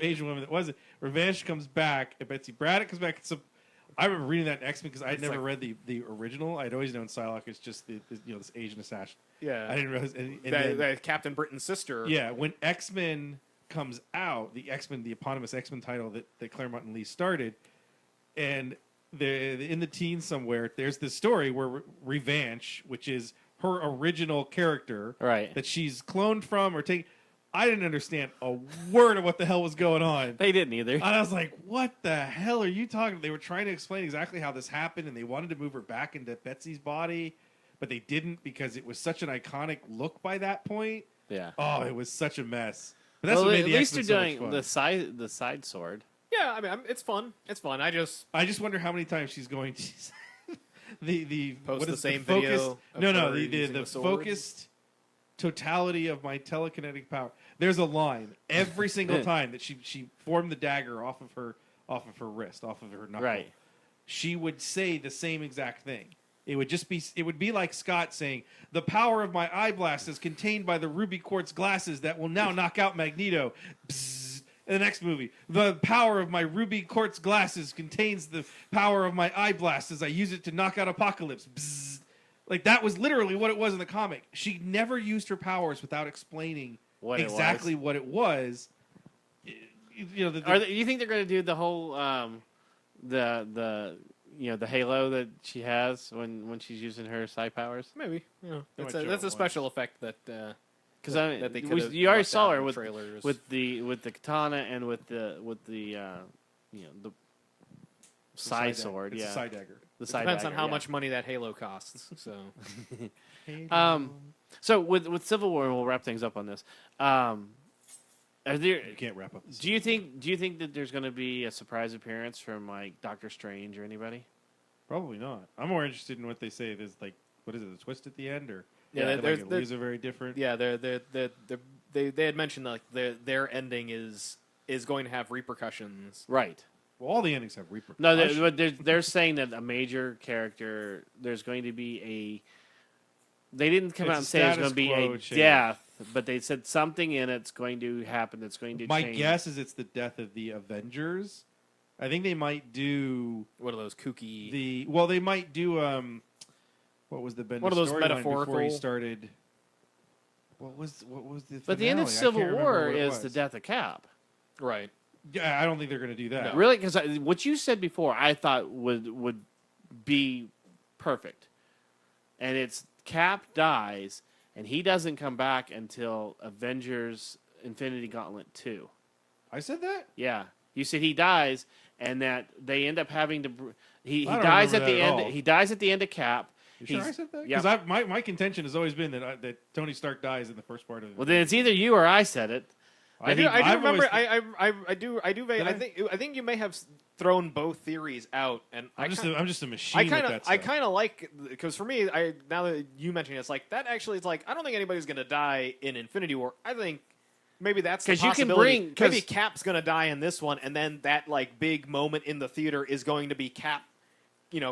Asian woman that wasn't. Revenge comes back, and Betsy Braddock comes back. So I remember reading that in X-Men because I'd It's never like- read the original. I'd always known Psylocke as just the this Asian assassin. yeah, I didn't realize. And that, then, Captain Britain's sister. yeah, when X-Men comes out, the eponymous X-Men title that Claremont and Lee started, and in the teens somewhere, there's this story where Revenge, which is her original character, Right. that she's cloned from or taken. I didn't understand a word of what the hell was going on. They didn't either. And I was like, what the hell are you talking? They were trying to explain exactly how this happened, and they wanted to move her back into Betsy's body, but they didn't because it was such an iconic look by that point. Yeah. Oh, it was such a mess. But that's Well, what at made the least they're X-Men so much doing fun. the side sword. Yeah, I mean, it's fun. It's fun. I just I just wonder how many times she's going to the Post what the is same focused, video of No, her the using the the sword? focused totality of my telekinetic power. There's a line every single time that she formed the dagger off of her wrist, off of her knuckle. Right. She would say the same exact thing. It would be like Scott saying, "The power of my eye blast is contained by the ruby quartz glasses that will now knock out Magneto." Bzzz. In the next movie, the power of my ruby quartz glasses contains the power of my eye blast as I use it to knock out Apocalypse. Bzzz. Like that was literally what it was in the comic. She never used her powers without explaining What it was. exactly what it was. You know, You think they're going to do the whole the the halo that she has when she's using her psi powers? maybe. Yeah, They might that's show it a once. special effect that Because that they could've you already left saw out her in the with trailers. the katana and with the the psi sword. It's Yeah, a side dagger. the side Depends on dagger, how yeah. much money that Halo costs. So So with Civil War, and we'll wrap things up on this. Are there? You can't wrap up. This. Do you think that there's going to be a surprise appearance from like Doctor Strange or anybody? Probably not. I'm more interested in what they say. There's like, what is it? The twist at the end, or Yeah, like, there's- it leaves are very different. yeah, they had mentioned like their ending is going to have repercussions. Right. Well, all the endings have repercussions. No, but they're saying that a major character. There's going to be a. They didn't come It's out a and say there's status going to be quo a change. death, but they said something in it's going to happen. That's going to My change. guess is it's the death of the Avengers. I think they might do What are those kooky? they might do what was the Bendis One of those storyline before he metaphorical- started? What was the? But the end of finale? I Civil can't remember War what it is the was. death of Cap. Right. Yeah, I don't think they're going to do that. No. Really, because what you said before, I thought would be perfect, and it's Cap dies, and he doesn't come back until Avengers: Infinity Gauntlet 2. I said that. Yeah, you said he dies, and that they end up having to. He I don't dies at remember the that at end. all. He dies at the end of Cap. You sure I He's- said that? yeah. Because my contention has always been that Tony Stark dies in the first part of it. Well, then it's either you or I said it. I do I've remember. always- I do. Did I? I think you may have thrown both theories out, and I'm just a machine. I with kind that of stuff. like, because for me, now that you mention it, it's like that actually. It's like I don't think anybody's going to die in Infinity War. I think maybe that's the 'Cause you can possibility. bring- 'cause- maybe Cap's going to die in this one, and then that like big moment in the theater is going to be Cap,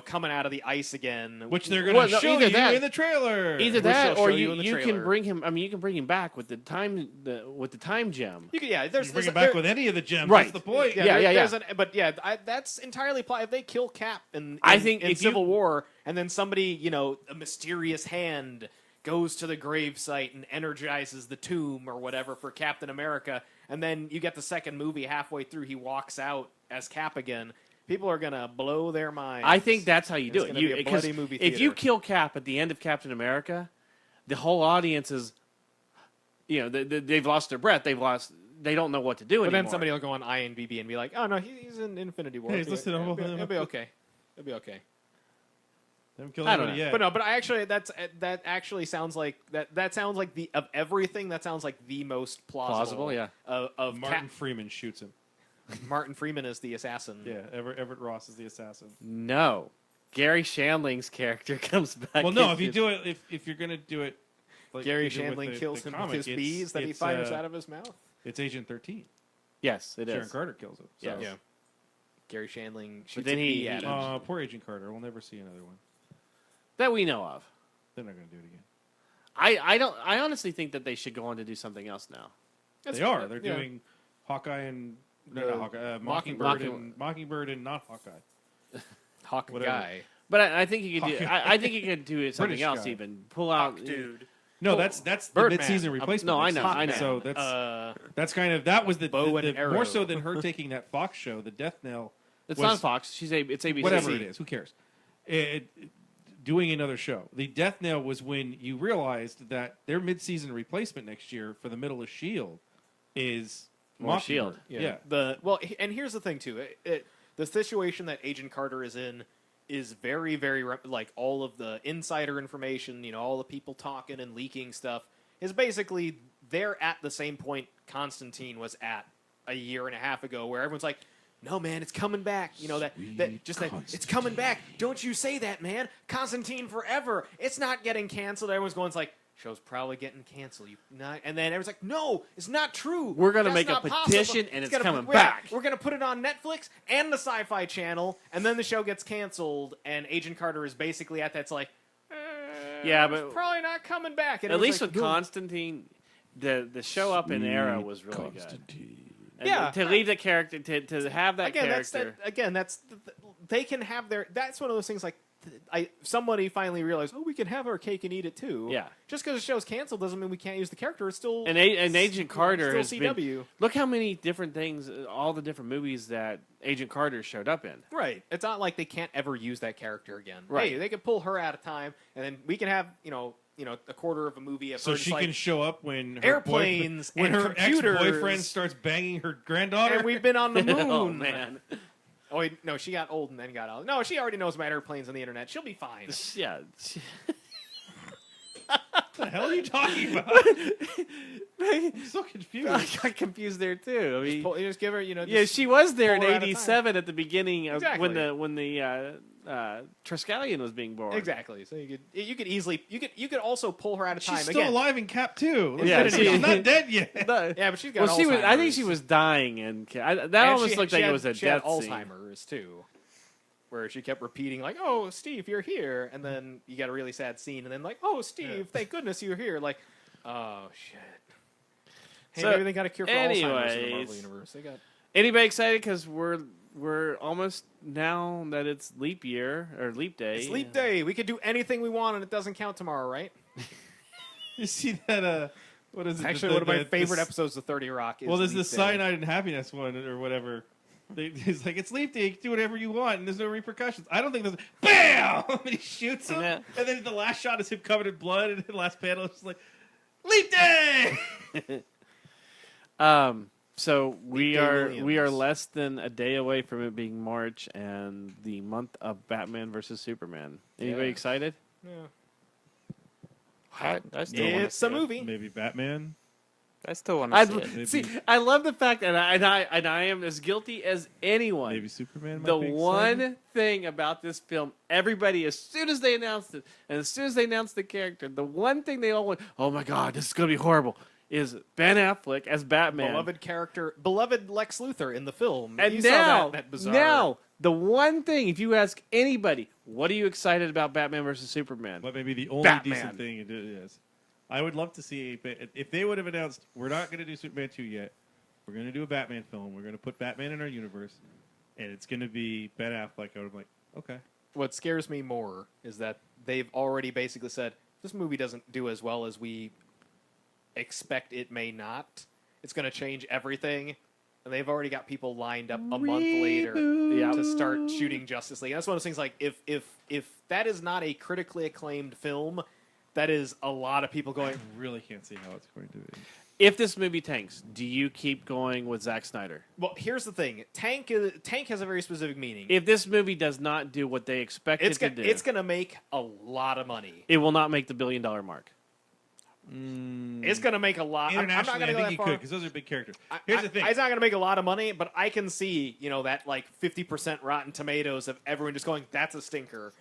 coming out of the ice again. Which they're going to Well, no, show either you that- in the trailer. Either Which that, they'll or show you in the you can trailer. bring him. I mean, you can bring him back with the time gem. You could, yeah. There's Bring there's- it back there- with any of the gems. Right. That's the point. Yeah, yeah. But yeah, that's entirely if they kill Cap in I think in if you- Civil War, and then somebody, a mysterious hand goes to the gravesite and energizes the tomb or whatever for Captain America, and then you get the second movie halfway through, he walks out as Cap again. People are gonna blow their minds. I think that's how you do It's it. gonna be a 'Cause bloody movie if you theater. kill Cap at the end of Captain America, the whole audience is, they've lost their breath. They don't know what to do But anymore. then somebody will go on IMDb and be like, "Oh no, he's in Infinity War. Hey, he's It'll be- listed on both of them. It'll be okay. It'll be okay." They haven't killed I don't anybody know. yet. But no, but I actually that actually sounds like that sounds like the of everything that sounds like the most plausible. Yeah. Of Martin Freeman shoots him. Martin Freeman is the assassin. Yeah, Everett Ross is the assassin. No, Gary Shandling's character comes back. Well, no, and if you just- do it, if you're gonna do it, like Gary you did with Shandling the- kills the him comic, with his it's- bees that he it's, fires out of his mouth. It's Agent 13. yes, it Sharon is. Carter kills him. So. Yes. Yeah. Gary Shandling shoots But then a he- bee at he- him. Poor Agent Carter. We'll never see another one. That we know of. They're not gonna do it again. I honestly think that they should go on to do something else now. That's They are. fine. They're Yeah. doing Hawkeye and no, The not Hawkeye. Mockingbird. Mockingbird and not Hawkeye. Hawk whatever. guy. But I think you could do. Hawkeye. I think you could do something British else. guy. Even pull out, Dude. No, Oh, that's the Birdman. mid-season replacement. no, I next know, season. I know. So that's Uh, that was the Bow and arrow. more so than her taking that Fox show, the Death Knell. It's was- not Fox. It's ABC. Whatever it is, who cares? Doing another show. The Death Knell was when you realized that their mid-season replacement next year for the middle of S.H.I.E.L.D. is More Mockingbird. S.H.I.E.L.D.. Yeah. and here's the thing too. The situation that Agent Carter is in is very, very like all of the insider information. All the people talking and leaking stuff is basically they're at the same point Constantine was at a year and a half ago, where everyone's like, "No, man, it's coming back." It's coming back. Don't you say that, man. Constantine forever. It's not getting canceled. Everyone's going like, "Show's probably getting canceled." And then everyone's like, "No, it's not true. We're gonna That's make a not possible. petition and it's gonna- coming we're- back." We're gonna put it on Netflix and the Sci-Fi Channel, and then the show gets canceled, and Agent Carter is basically at that. It's like, Yeah, it's but probably not coming back. And at everyone's least like, with "No." Constantine, the show up in Era was really good. And Yeah. to leave the character to have that Again, character. they can have their. That's one of those things like. Somebody finally realized, we can have our cake and eat it too. Yeah. Just because the show's canceled doesn't mean we can't use the character. It's still And Agent Carter still has CW. been. Look how many different things, all the different movies that Agent Carter showed up in. Right. It's not like they can't ever use that character again. Right. Hey, they could pull her at a time, and then we can have a quarter of a movie of So her she just can like, show up when her airplanes when and her computers. ex-boyfriend starts banging her granddaughter. and we've been on the moon. Oh man, Oh wait, no, she got old and then got out. No, she already knows about airplanes and the internet. She'll be fine. yeah. What the hell are you talking about? I'm so confused. I got confused there too. I mean, You just give her, yeah, just she was there in pull her out of time. '87 at the beginning of Exactly. when the Triskelion was being born. exactly. So you could easily you could also pull her out of time She's still again. alive in Cap 2. Yeah, She's not dead yet. The- Yeah, but she's got. well, she was. I think Alzheimer's. she was dying, and that And almost she- looked she like had- it was a she had death scene. Alzheimer's too, where she kept repeating like, "Oh, Steve, you're here," and then you got a really sad scene, and then like, "Oh, Steve, thank goodness you're here." Like, oh shit. Hey, So, maybe they got a cure for Alzheimer's in the Marvel anyways. universe. They got. Anybody excited? Because we're almost now that it's leap year or leap day. It's leap day. We could do anything we want, and it doesn't count tomorrow, right? You see that? What is it? Actually, one of my favorite episodes of 30 Rock is. Well, there's Leap the Day. Cyanide and Happiness one or whatever. He's like, it's Leap Day. You can do whatever you want, and there's no repercussions. I don't think there's. BAM! And he shoots him, Yeah. and then the last shot is him covered in blood, and the last panel is just like, Leap Day! So we Day are Williams. less than a day away from it being March and the month of Batman versus Superman. Anybody Yeah. excited? Yeah. I still wanna It's see a it. movie. Maybe Batman. I still want to see it. Maybe- See, I love the fact that I am as guilty as anyone. Maybe Superman. Might The be one exciting. thing about this film, everybody, as soon as they announced it, and as soon as they announced the character, the one thing they all went, "Oh my God, this is gonna be horrible," is Ben Affleck as Batman. Beloved character, beloved Lex Luthor in the film. And you now, saw that bizarre. now, the one thing, if you ask anybody, what are you excited about Batman versus Superman? But maybe the only Batman. decent thing it is. I would love to see if they would have announced we're not going to do Superman 2 yet. We're going to do a Batman film. We're going to put Batman in our universe, and it's going to be Ben Affleck. I would have like, okay. What scares me more is that they've already basically said this movie doesn't do as well as we expect it may not. It's going to change everything, and they've already got people lined up a month later to start shooting Justice League. And that's one of those things. Like if that is not a critically acclaimed film, that is a lot of people going. I really can't see how it's going to be. If this movie tanks, do you keep going with Zack Snyder? Well, here's the thing: tank has a very specific meaning. If this movie does not do what they expect it to do, It's going to make a lot of money. it will not make the $1 billion mark. It's going to make a lot. I'm not Internationally, going to I go think that you far. could because those are big characters. Here's the thing. It's not going to make a lot of money, but I can see, that like 50% Rotten Tomatoes of everyone just going, "That's a stinker,"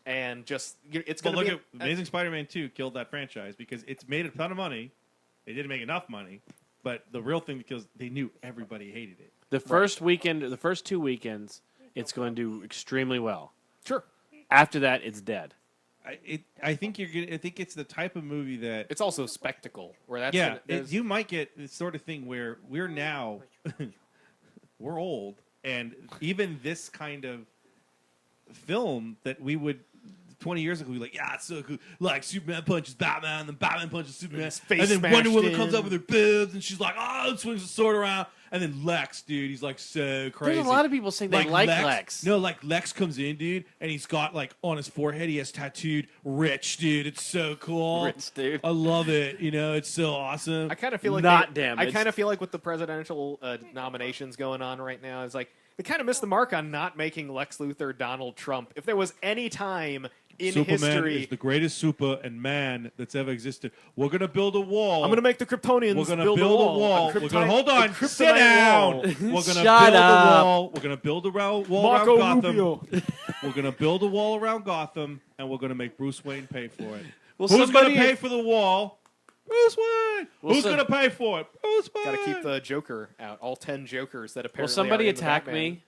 and just it's But going to look be at Amazing Spider-Man 2 killed that franchise because it's made a ton of money. They didn't make enough money, but the real thing because they knew everybody hated it. The first weekend, the first 2 weekends, it's going to do extremely well. sure. After that, it's dead. I think you're gonna. I think it's the type of movie that It's also spectacle where that's yeah, gonna, there's- you might get this sort of thing where we're now we're old, and even this kind of film that we would 20 years ago, we were like, yeah, it's so cool. Like Superman punches Batman, then Batman punches Superman, Face and then Wonder smashed Woman in. comes up with her boobs, and she's like, oh, and swings the sword around, and then Lex, dude, he's like so crazy. There's a lot of people saying they like Lex. No, like Lex comes in, dude, and he's got like on his forehead, he has tattooed "Rich," dude. It's so cool. Rich, dude. I love it. It's so awesome. I kind of feel like Not they- damaged. I kind of feel like with the presidential nominations going on right now, it's like they kind of missed the mark on not making Lex Luthor Donald Trump. If there was any time in Superman history, is the greatest super and man that's ever existed. We're gonna build a wall. I'm going to make the Kryptonians We're gonna build a wall. a We're gonna kryptonite- hold on. a kryptonite Sit down. wall. We're gonna Shut build up. a wall. We're gonna build a wall Marco around Gotham. Rubio. We're gonna build a wall around Gotham, and we're gonna make Bruce Wayne pay for it. Well, Who's somebody- gonna pay for the wall? Bruce Wayne. Well, Who's so- gonna pay for it? Bruce Wayne. Got to keep the Joker out. All 10 Jokers that apparently Will somebody are in the attack Batman. me?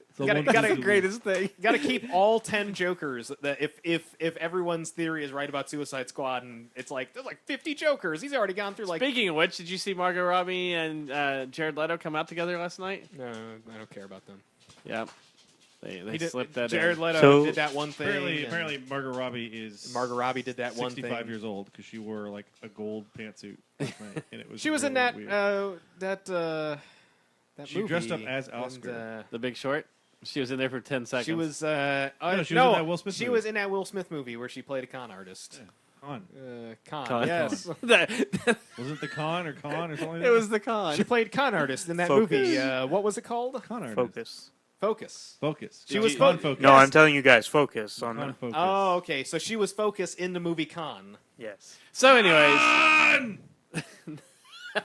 It's a gotta- wonderful gotta- movie. Greatest thing. You got to keep all 10 Jokers. That if everyone's theory is right about Suicide Squad, and it's like there's like 50 Jokers. He's already gone through like. Speaking of which, did you see Margot Robbie and Jared Leto come out together last night? No, I don't care about them. Yep. They He did- slipped that Jared in. Leto So- did that one thing. Apparently, and apparently, Margot Robbie is Margot Robbie did that one 65 thing. years old because she wore like a gold pantsuit last night, and it was. She was in really that weird. that She movie. dressed up as and, Oscar. The Big Short? She was in there for 10 seconds. she was. No, she was in that Will Smith She movie. was in that Will Smith movie where she played a con artist. Con. Con. Con. Yes. Was it the con or something? Like it was the con. She played con artist in that Focus. movie. What was it called? con artist. Focus. Focus. Focus. She was con fo- focus. No, I'm telling you guys, focus on con the. focus. Oh, okay. So she was Focus in the movie Con. Yes. So, anyways, Con!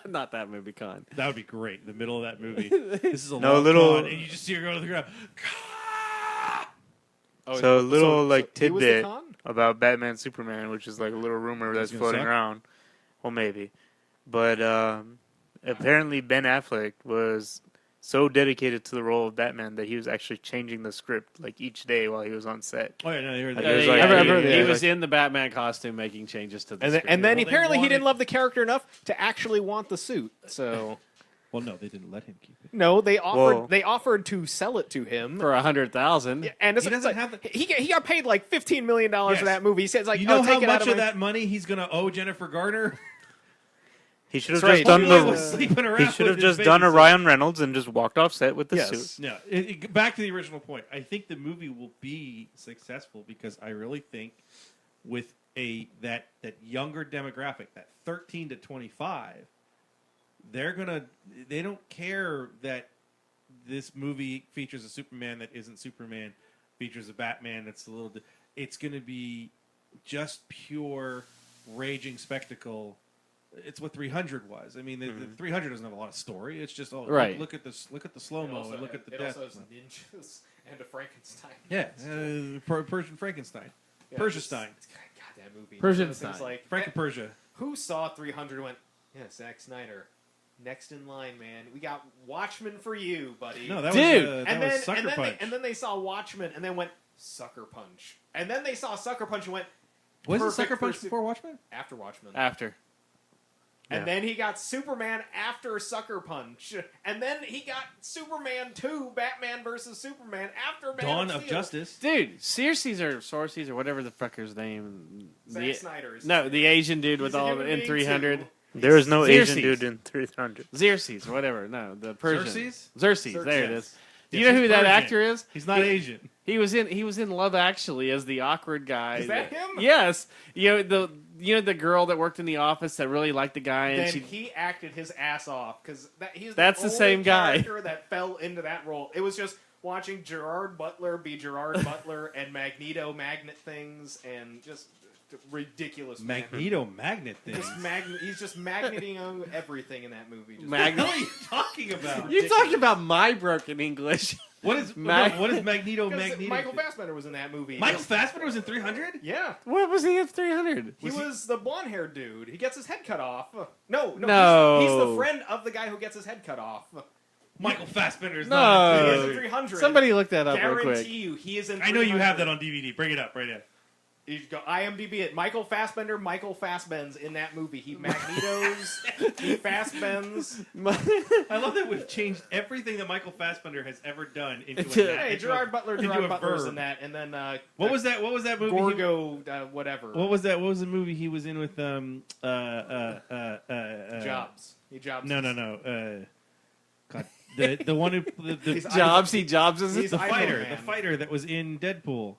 not that movie con. That would be great. In the middle of that movie. This is a No, long little- con, and you just see her go to the ground. Con! Oh, So a little like he was the tidbit Con? about Batman Superman, which is like a little rumor that's gonna floating suck? around. Well, maybe, but apparently Ben Affleck was so dedicated to the role of Batman that he was actually changing the script like each day while he was on set. Oh yeah, no, you heard Like, that. it was he like- he yeah, was like- in the Batman costume making changes to the And then, script. and then Well, they apparently he wanted- didn't love the character enough to actually want the suit. So Well, no, they didn't let him keep it. no, they offered Whoa. they offered to sell it to him. for 100,000. And it's He it's doesn't like, have the- he got paid like $15 million Yes. for that movie. He says like, You know oh, how take it out much of of my- that money he's gonna owe Jennifer Garner? He should have That's just right. done He the. was sleeping around He should have with his just done a babysitter. Ryan Reynolds and just walked off set with the Yes. suit. No, back to the original point. I think the movie will be successful because I really think with that younger demographic, that 13 to 25, they don't care that this movie features a Superman that isn't Superman, features a Batman that's a little. It's going to be just pure raging spectacle it's what 300 was. I mean, the 300 doesn't have a lot of story. It's just Right. look at this, look at the slow mo, and look at the it death. also has ninjas and a Frankenstein. Yeah, Persian Frankenstein, Yeah, Persia-stein, it's God, that movie. Persian-stein. It's like Frank of Persia. who saw 300 and went, yeah, Zack Snyder. Next in line, man. We got Watchmen for you, buddy. No, that Dude! was and that then was Sucker Punch. and then they saw Watchmen and then went Sucker Punch. And then they saw Sucker Punch and went was it perfect Sucker Punch for before Watchmen? after Watchmen. After. And Yeah. then he got Superman after Sucker Punch. And then he got Superman 2, Batman versus Superman after Man Dawn of of Steel. Justice. Dude, Searcy's or Sorcy's or whatever the fucker's name. Zack Snyder. is- No, the Asian dude he's with a all human in being 300. too. There is no Asian Xerxes. dude in 300. Xerxes, whatever. No, the Persian. Xerxes? Xerxes, there it Yes. is. Do you know Yes, who he's that Persian. actor is? He's not Asian. He was in Love Actually as the awkward guy. Is that him? Yes. You know the girl that worked in the office that really liked the guy, and Then he acted his ass off because he's That's the only same guy. character that fell into that role. It was just watching Gerard Butler be Gerard Butler and Magneto magnet things and just ridiculous. man. Magneto magnet thing. He's just magneting on everything in that movie. Just What are you talking about? You talking about my broken English? What is Mag- what is Magneto? Because Magneto. Michael Fassbender was in that movie. Michael Fassbender was in 300. Yeah. What was he at 300? He was the blonde-haired dude. He gets his head cut off. No. No. He's the friend of the guy who gets his head cut off. Michael Fassbender is No. not. He in is in 300. 300. Somebody look that up real Guarantee quick. you, he is in. I know you have that 300. on DVD. Bring it up right now. You go IMDb it. Michael Fassbender. Michael Fassbends in that movie. He Magnetos. He Fassbends. I love that we've changed everything that Michael Fassbender has ever done into a Hey, Gerard Butler. into Gerard a Butler was verb. in that, and then What was that? What was that movie? Gorgo, whatever. What was that? What was the movie he was in with Jobs. He Jobs. No. God, the one who the He's Jobs, he Jobs is He's the Iron fighter, Man. the fighter that was in Deadpool,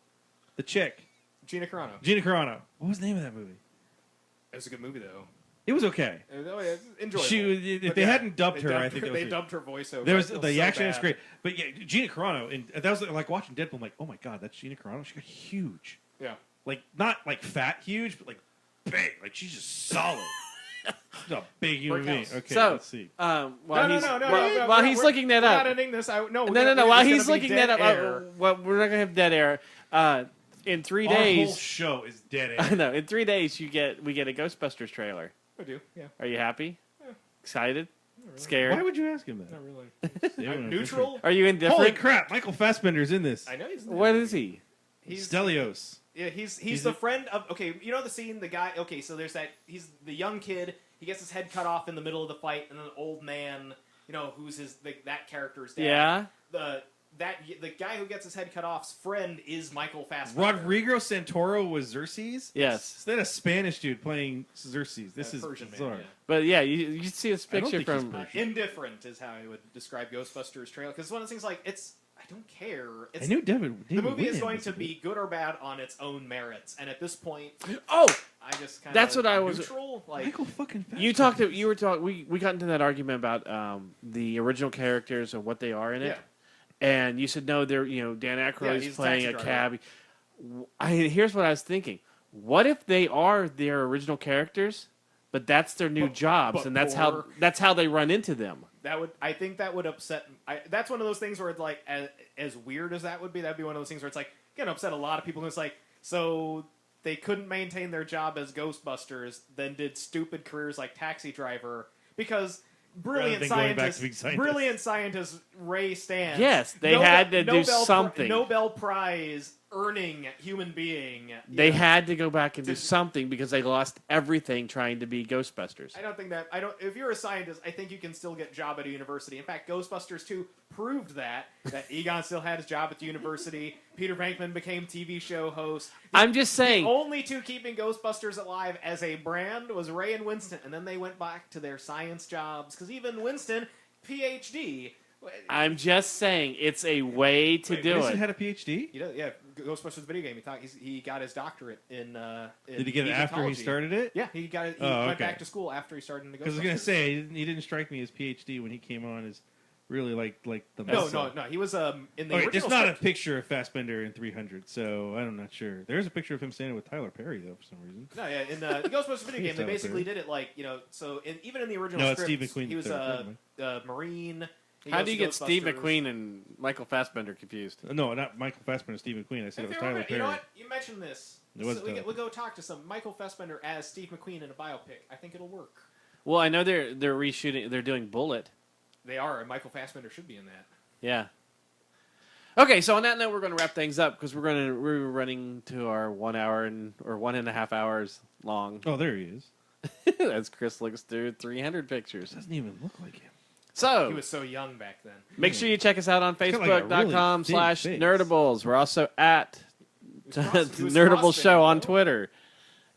the chick, Gina Carano. Gina Carano. What was the name of that movie? It was a good movie though. It was okay. Enjoyable. If But they yeah, hadn't dubbed they her, I dubbed think her- that was they dubbed her voiceover. There I was feel the so action was bad. great, but yeah, Gina Carano, and that was like watching Deadpool. I'm like, oh my god, that's Gina Carano. She got huge, Yeah. like not like fat huge, but like big. Like she's just solid. She's a big human Brick being. house. Okay, So, let's see. while No, he's no, no, while, no, while no, he's we're- looking that we're up, not ending this. No, no. While it's he's gonna be looking that dead up, air. well, we're not gonna have dead air. In 3 Our whole days, show is dead I air. know. In 3 days, we get a Ghostbusters trailer. I do. Yeah. Are you happy? Excited? Why Scared? would you ask him that? Not really. They don't know. Neutral. Are you indifferent? Holy crap! Michael Fassbender's in this. I know he's. What is he? He's Stelios. Yeah, he's He's the a- friend of. Okay, you know the scene. The guy. Okay, so there's that. He's the young kid. He gets his head cut off in the middle of the fight, and then the old man. You know who's that character's dad. Yeah. The guy who gets his head cut off's friend is Michael Fassbender. Rodrigo Santoro was Xerxes. Yes. Is that a Spanish dude playing Xerxes? This is Persian bizarre. man. Yeah. But yeah, you see this I don't picture think he's from. Persian. Indifferent is how I would describe Ghostbusters trailer because it's one of those things like it's. I don't care. It's, I knew David. the movie is Williams going was to in be good or bad on its own merits, and at this point, Oh, I just kind of That's what I was- neutral. it. Like Michael fucking. you Fassbender. talked. You were talking. We got into that argument about the original characters and what they are in it. Yeah. And you said no, they're Dan Aykroyd he's is playing a taxi cabbie. Here's what I was thinking: what if they are their original characters, but that's their new jobs, but and that's poor. how they run into them. I think that would upset. That's one of those things where it's like, as weird as that would be, that'd be one of those things where it's like gonna upset a lot of people. And it's like, so they couldn't maintain their job as Ghostbusters, then did stupid careers like taxi driver because brilliant than going back scientists, to being scientists. brilliant scientist Ray Stantz. Yes, they had to do something. Nobel Prize earning human being. They Yeah. had to go back and do Did- something because they lost everything trying to be Ghostbusters. I don't think that. If you're a scientist, I think you can still get a job at a university. In fact, Ghostbusters 2 proved that Egon still had his job at the university. Peter Venkman became TV show host. I'm just saying. Only two keeping Ghostbusters alive as a brand was Ray and Winston, and then they went back to their science jobs because even Winston, PhD. I'm just saying it's a way to do Winston it. had a PhD. He does, yeah, Ghostbusters video game. He got his doctorate in. Did he get it after he Egyptology. started it? Yeah, he got it. He Oh, went okay. back to school after he started in the Ghostbusters. Because I was gonna say he didn't strike me as PhD when he came on as Really like the No, muscle. no. He was in the Okay, original there's not a script. picture of Fassbender in 300, so I'm not sure. There's a picture of him standing with Tyler Perry though, for some reason. No, yeah, in the Ghostbusters video game, they Tyler basically Perry. did it like so. Even in the original No, it's script, Steve McQueen he was third, a Marine. He How goes do you to get Steve Ghostbusters. McQueen and Michael Fassbender confused? No, not Michael Fassbender, Steve McQueen. I said If it was they Tyler were- Perry. You know what? You mentioned this. It was So Tyler we'll go talk to some Michael Fassbender as Steve McQueen in a biopic. I think it'll work. Well, I know they're reshooting. They're doing Bullet. They are, and Michael Fassbender should be in that. Yeah. Okay, so on that note, we're going to wrap things up because we're running to our 1 hour or 1.5 hours long. Oh, there he is. As Chris looks through 300 pictures. Doesn't even look like him. So He was so young back then. make sure you check us out on He's got, like, a really Facebook.com/Nerdables. We're also at He was Nerdable crossfitting, Show on though. Twitter.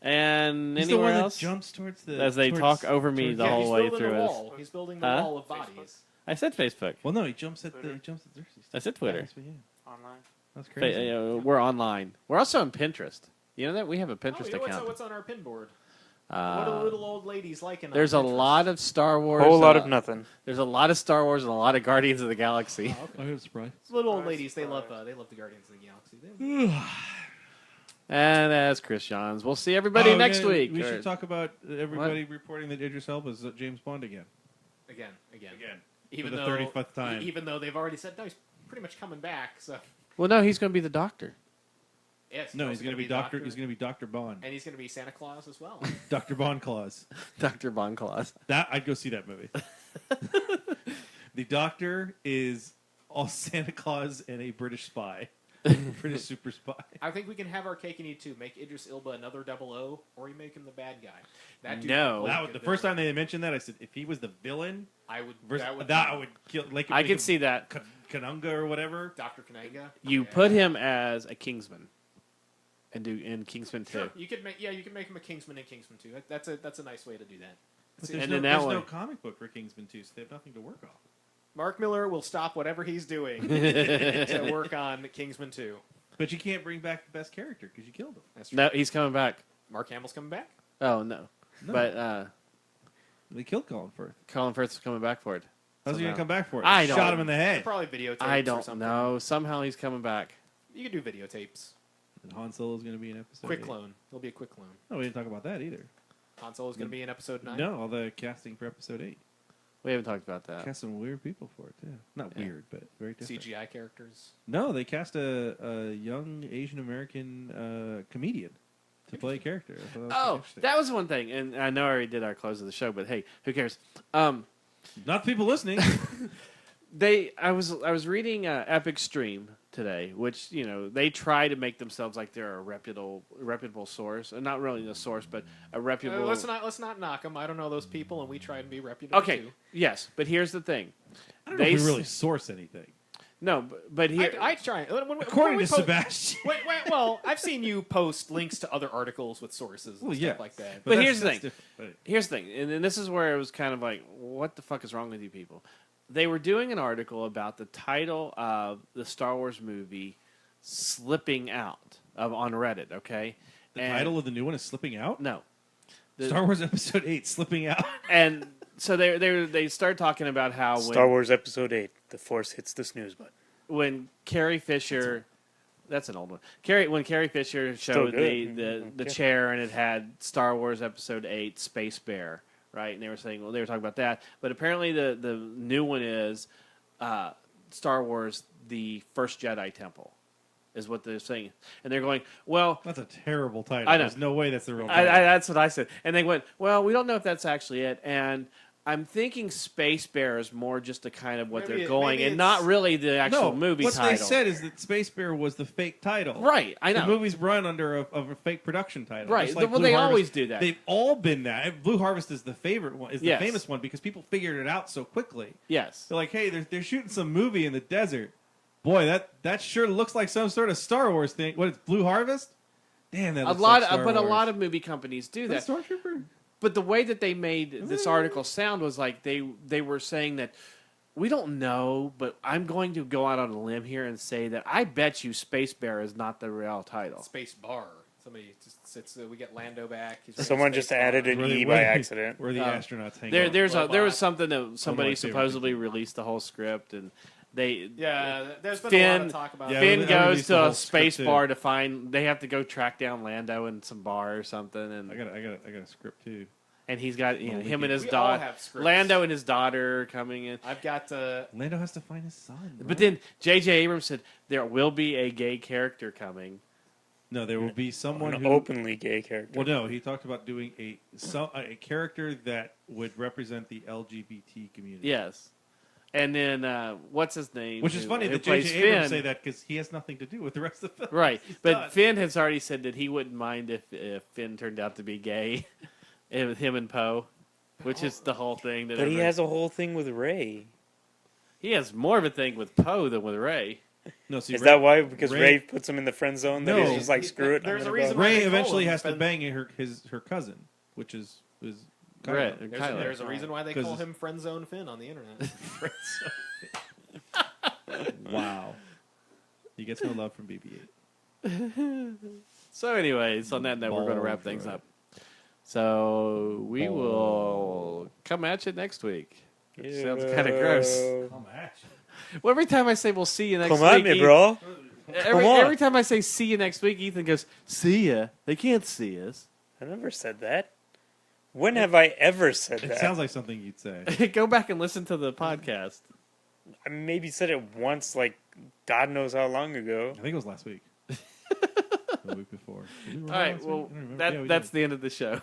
And He's the anywhere one else? that jumps towards the As they towards- talk over me towards- the Yeah, whole he's way building through a us. wall. He's building the Huh? wall of bodies. I said Facebook. Well, no, he jumps at the Cersei. I said Twitter. Yeah, Online. that's Fa- crazy. We're online. We're also on Pinterest. You know that? We have a Pinterest Oh, you know account. what's on our pin board? What do little old ladies like in There's a Pinterest? lot of Star Wars. Whole lot of nothing. There's a lot of Star Wars and a lot of Guardians of the Galaxy. I was surprised. Little old ladies, they love the Guardians of the Galaxy. And that's Chris Johns. We'll see everybody next week. We Or- should talk about everybody reporting that Idris Elba is James Bond again. Again. For the 35th time. Even though they've already said no, he's pretty much coming back. So Well, no, he's going to be the Doctor. yes, No, he's going to be Doctor. He's going to be Doctor Bond. and he's going to be Santa Claus as well. Doctor Bond Claus. Dr. Von Claus. That I'd go see that movie. The Doctor is all Santa Claus and a British spy, British super spy. I think we can have our cake and eat too. Make Idris Elba another 00, or you make him the bad guy. That dude No. would be That a was, good the first villain. time they mentioned that, I said if he was the villain, I would. versus, That would. that would kill. Like I could see that. Kanunga or whatever. Dr. Kananga. You Yeah. put him as a Kingsman. And do in Kingsman 2. Sure, you could make. Yeah, you can make him a Kingsman in Kingsman 2. That's a nice way to do that. But See, there's, And no, in that there's way- no comic book for Kingsman 2, so they have nothing to work off. Mark Miller will stop whatever he's doing to work on Kingsman 2. But you can't bring back the best character because you killed him. That's true. No, he's coming back. Mark Hamill's coming back. Oh, no. No. But They killed Colin Firth. Colin Firth is coming back for it. How's he Somehow. gonna come back for it? I Shot don't- him in the head. Probably videotapes. I or don't something. know. Somehow he's coming back. You could do videotapes. And Han Solo's gonna be in episode. Quick 8. clone. It'll be a quick clone. No, we didn't talk about that either. Han Solo's going to be in episode 9. No, all the casting for episode 8. We haven't talked about that. Cast some weird people for it too. Not Yeah. weird, but very different. CGI characters. No, they cast a young Asian American comedian to play a character. I thought that was Oh, interesting. that was one thing. And I know I already did our close of the show, but hey, who cares? Not the people listening. I was reading Epic Stream today, which they try to make themselves like they're a reputable source, and not really a source, but a reputable. Let's not knock them. I don't know those people, and we try to be reputable Okay, too. yes, but here's the thing. I don't know if we really source anything. No, but here. I try. According to Sebastian. Wait, well, I've seen you post links to other articles with sources and Well, stuff yeah. like that. But that's- here's the that's thing. different. Here's the thing, and this is where it was kind of like, what the fuck is wrong with you people? They were doing an article about the title of the Star Wars movie slipping out on Reddit. Okay, The title of the new one is Slipping Out? No, Star Wars Episode 8, Slipping Out. and so they start talking about how Star Wars Episode 8, The Force hits the snooze button. when Carrie Fisher, that's an old one. When Carrie Fisher Still showed good. the Okay. chair and it had Star Wars Episode 8, Space Bear, right? And they were saying, they were talking about that. But apparently the new one is Star Wars: The First Jedi Temple, is what they're saying. And they're going, well, That's a terrible title. I know. There's no way that's the real I, title. that's what I said. And they went, well, we don't know if that's actually it. And I'm thinking Space Bear is more just a kind of what Maybe they're going, maybe and not it's- really the actual no, movie what title. they said is that Space Bear was the fake title. Right, I know. The movie's run under a fake production title. Right. Just like Well, Blue they Harvest. always do that. They've all been that. Blue Harvest is the favorite one, is the Yes. famous one because people figured it out so quickly. Yes. They're like, hey, they're shooting some movie in the desert. Boy, that sure looks like some sort of Star Wars thing. What, it's Blue Harvest? Damn, that looks like Star but a Wars. lot of movie companies do Is that that. Stormtrooper? But the way that they made this article sound was like they were saying that we don't know, but I'm going to go out on a limb here and say that I bet you Space Bear is not the real title. Space Bar. Somebody just sits. We get Lando back. He's wearing a Someone space just added bond. an E by accident. Where the Oh. astronauts hang There, out. there was Robot. something that somebody my favorite supposedly things. released the whole script, and they Yeah, there's been a Finn- lot of talk about Yeah, it. Finn I goes released the to a whole space script, too. bar to find. They have to go track down Lando in some bar or something, and I got a script too. and he's got Well, him we and his We all daughter, have scripts. Lando and his daughter are coming in. I've got Lando has to find his son. But then J.J. Abrams said there will be a gay character coming. no, there will be someone An who openly gay character. Well, no, he talked about doing a character that would represent the LGBT community. Yes, and then what's his name? Which is funny who that plays J.J. Abrams Finn. say that because he has nothing to do with the rest of the film. Right, He's but done. Finn has already said that he wouldn't mind if Finn turned out to be gay, with him and Poe, which is the whole thing. That But he everyone- has a whole thing with Ray. he has more of a thing with Poe than with Ray. No, see, Is that why? Because Ray- Ray puts him in the friend zone. That No. he's just like, screw it. There's I'm a gonna reason go. why they Ray call eventually him has to Finn- bang her cousin, which is Kylo. Right. There's, Kylo. there's a reason why they 'Cause call it's- him Friend Zone Finn on the internet. Wow. He gets no love from BB-8. So, anyways, on that note, we're going to wrap things up. So we will come at you next week. It sounds kind of gross. Come at you. Well, every time I say we'll see you next Come week, at me, bro. Every, Come on. every time I say see you next week, Ethan goes, "See ya." They can't see us. I never said that. When have I ever said It that? sounds like something you'd say. Go back and listen to the podcast. I maybe said it once, like God knows how long ago. I think it was last week. The week before. Did we All record right. last Well, week? I don't remember. Yeah, we that's did. the end of the show.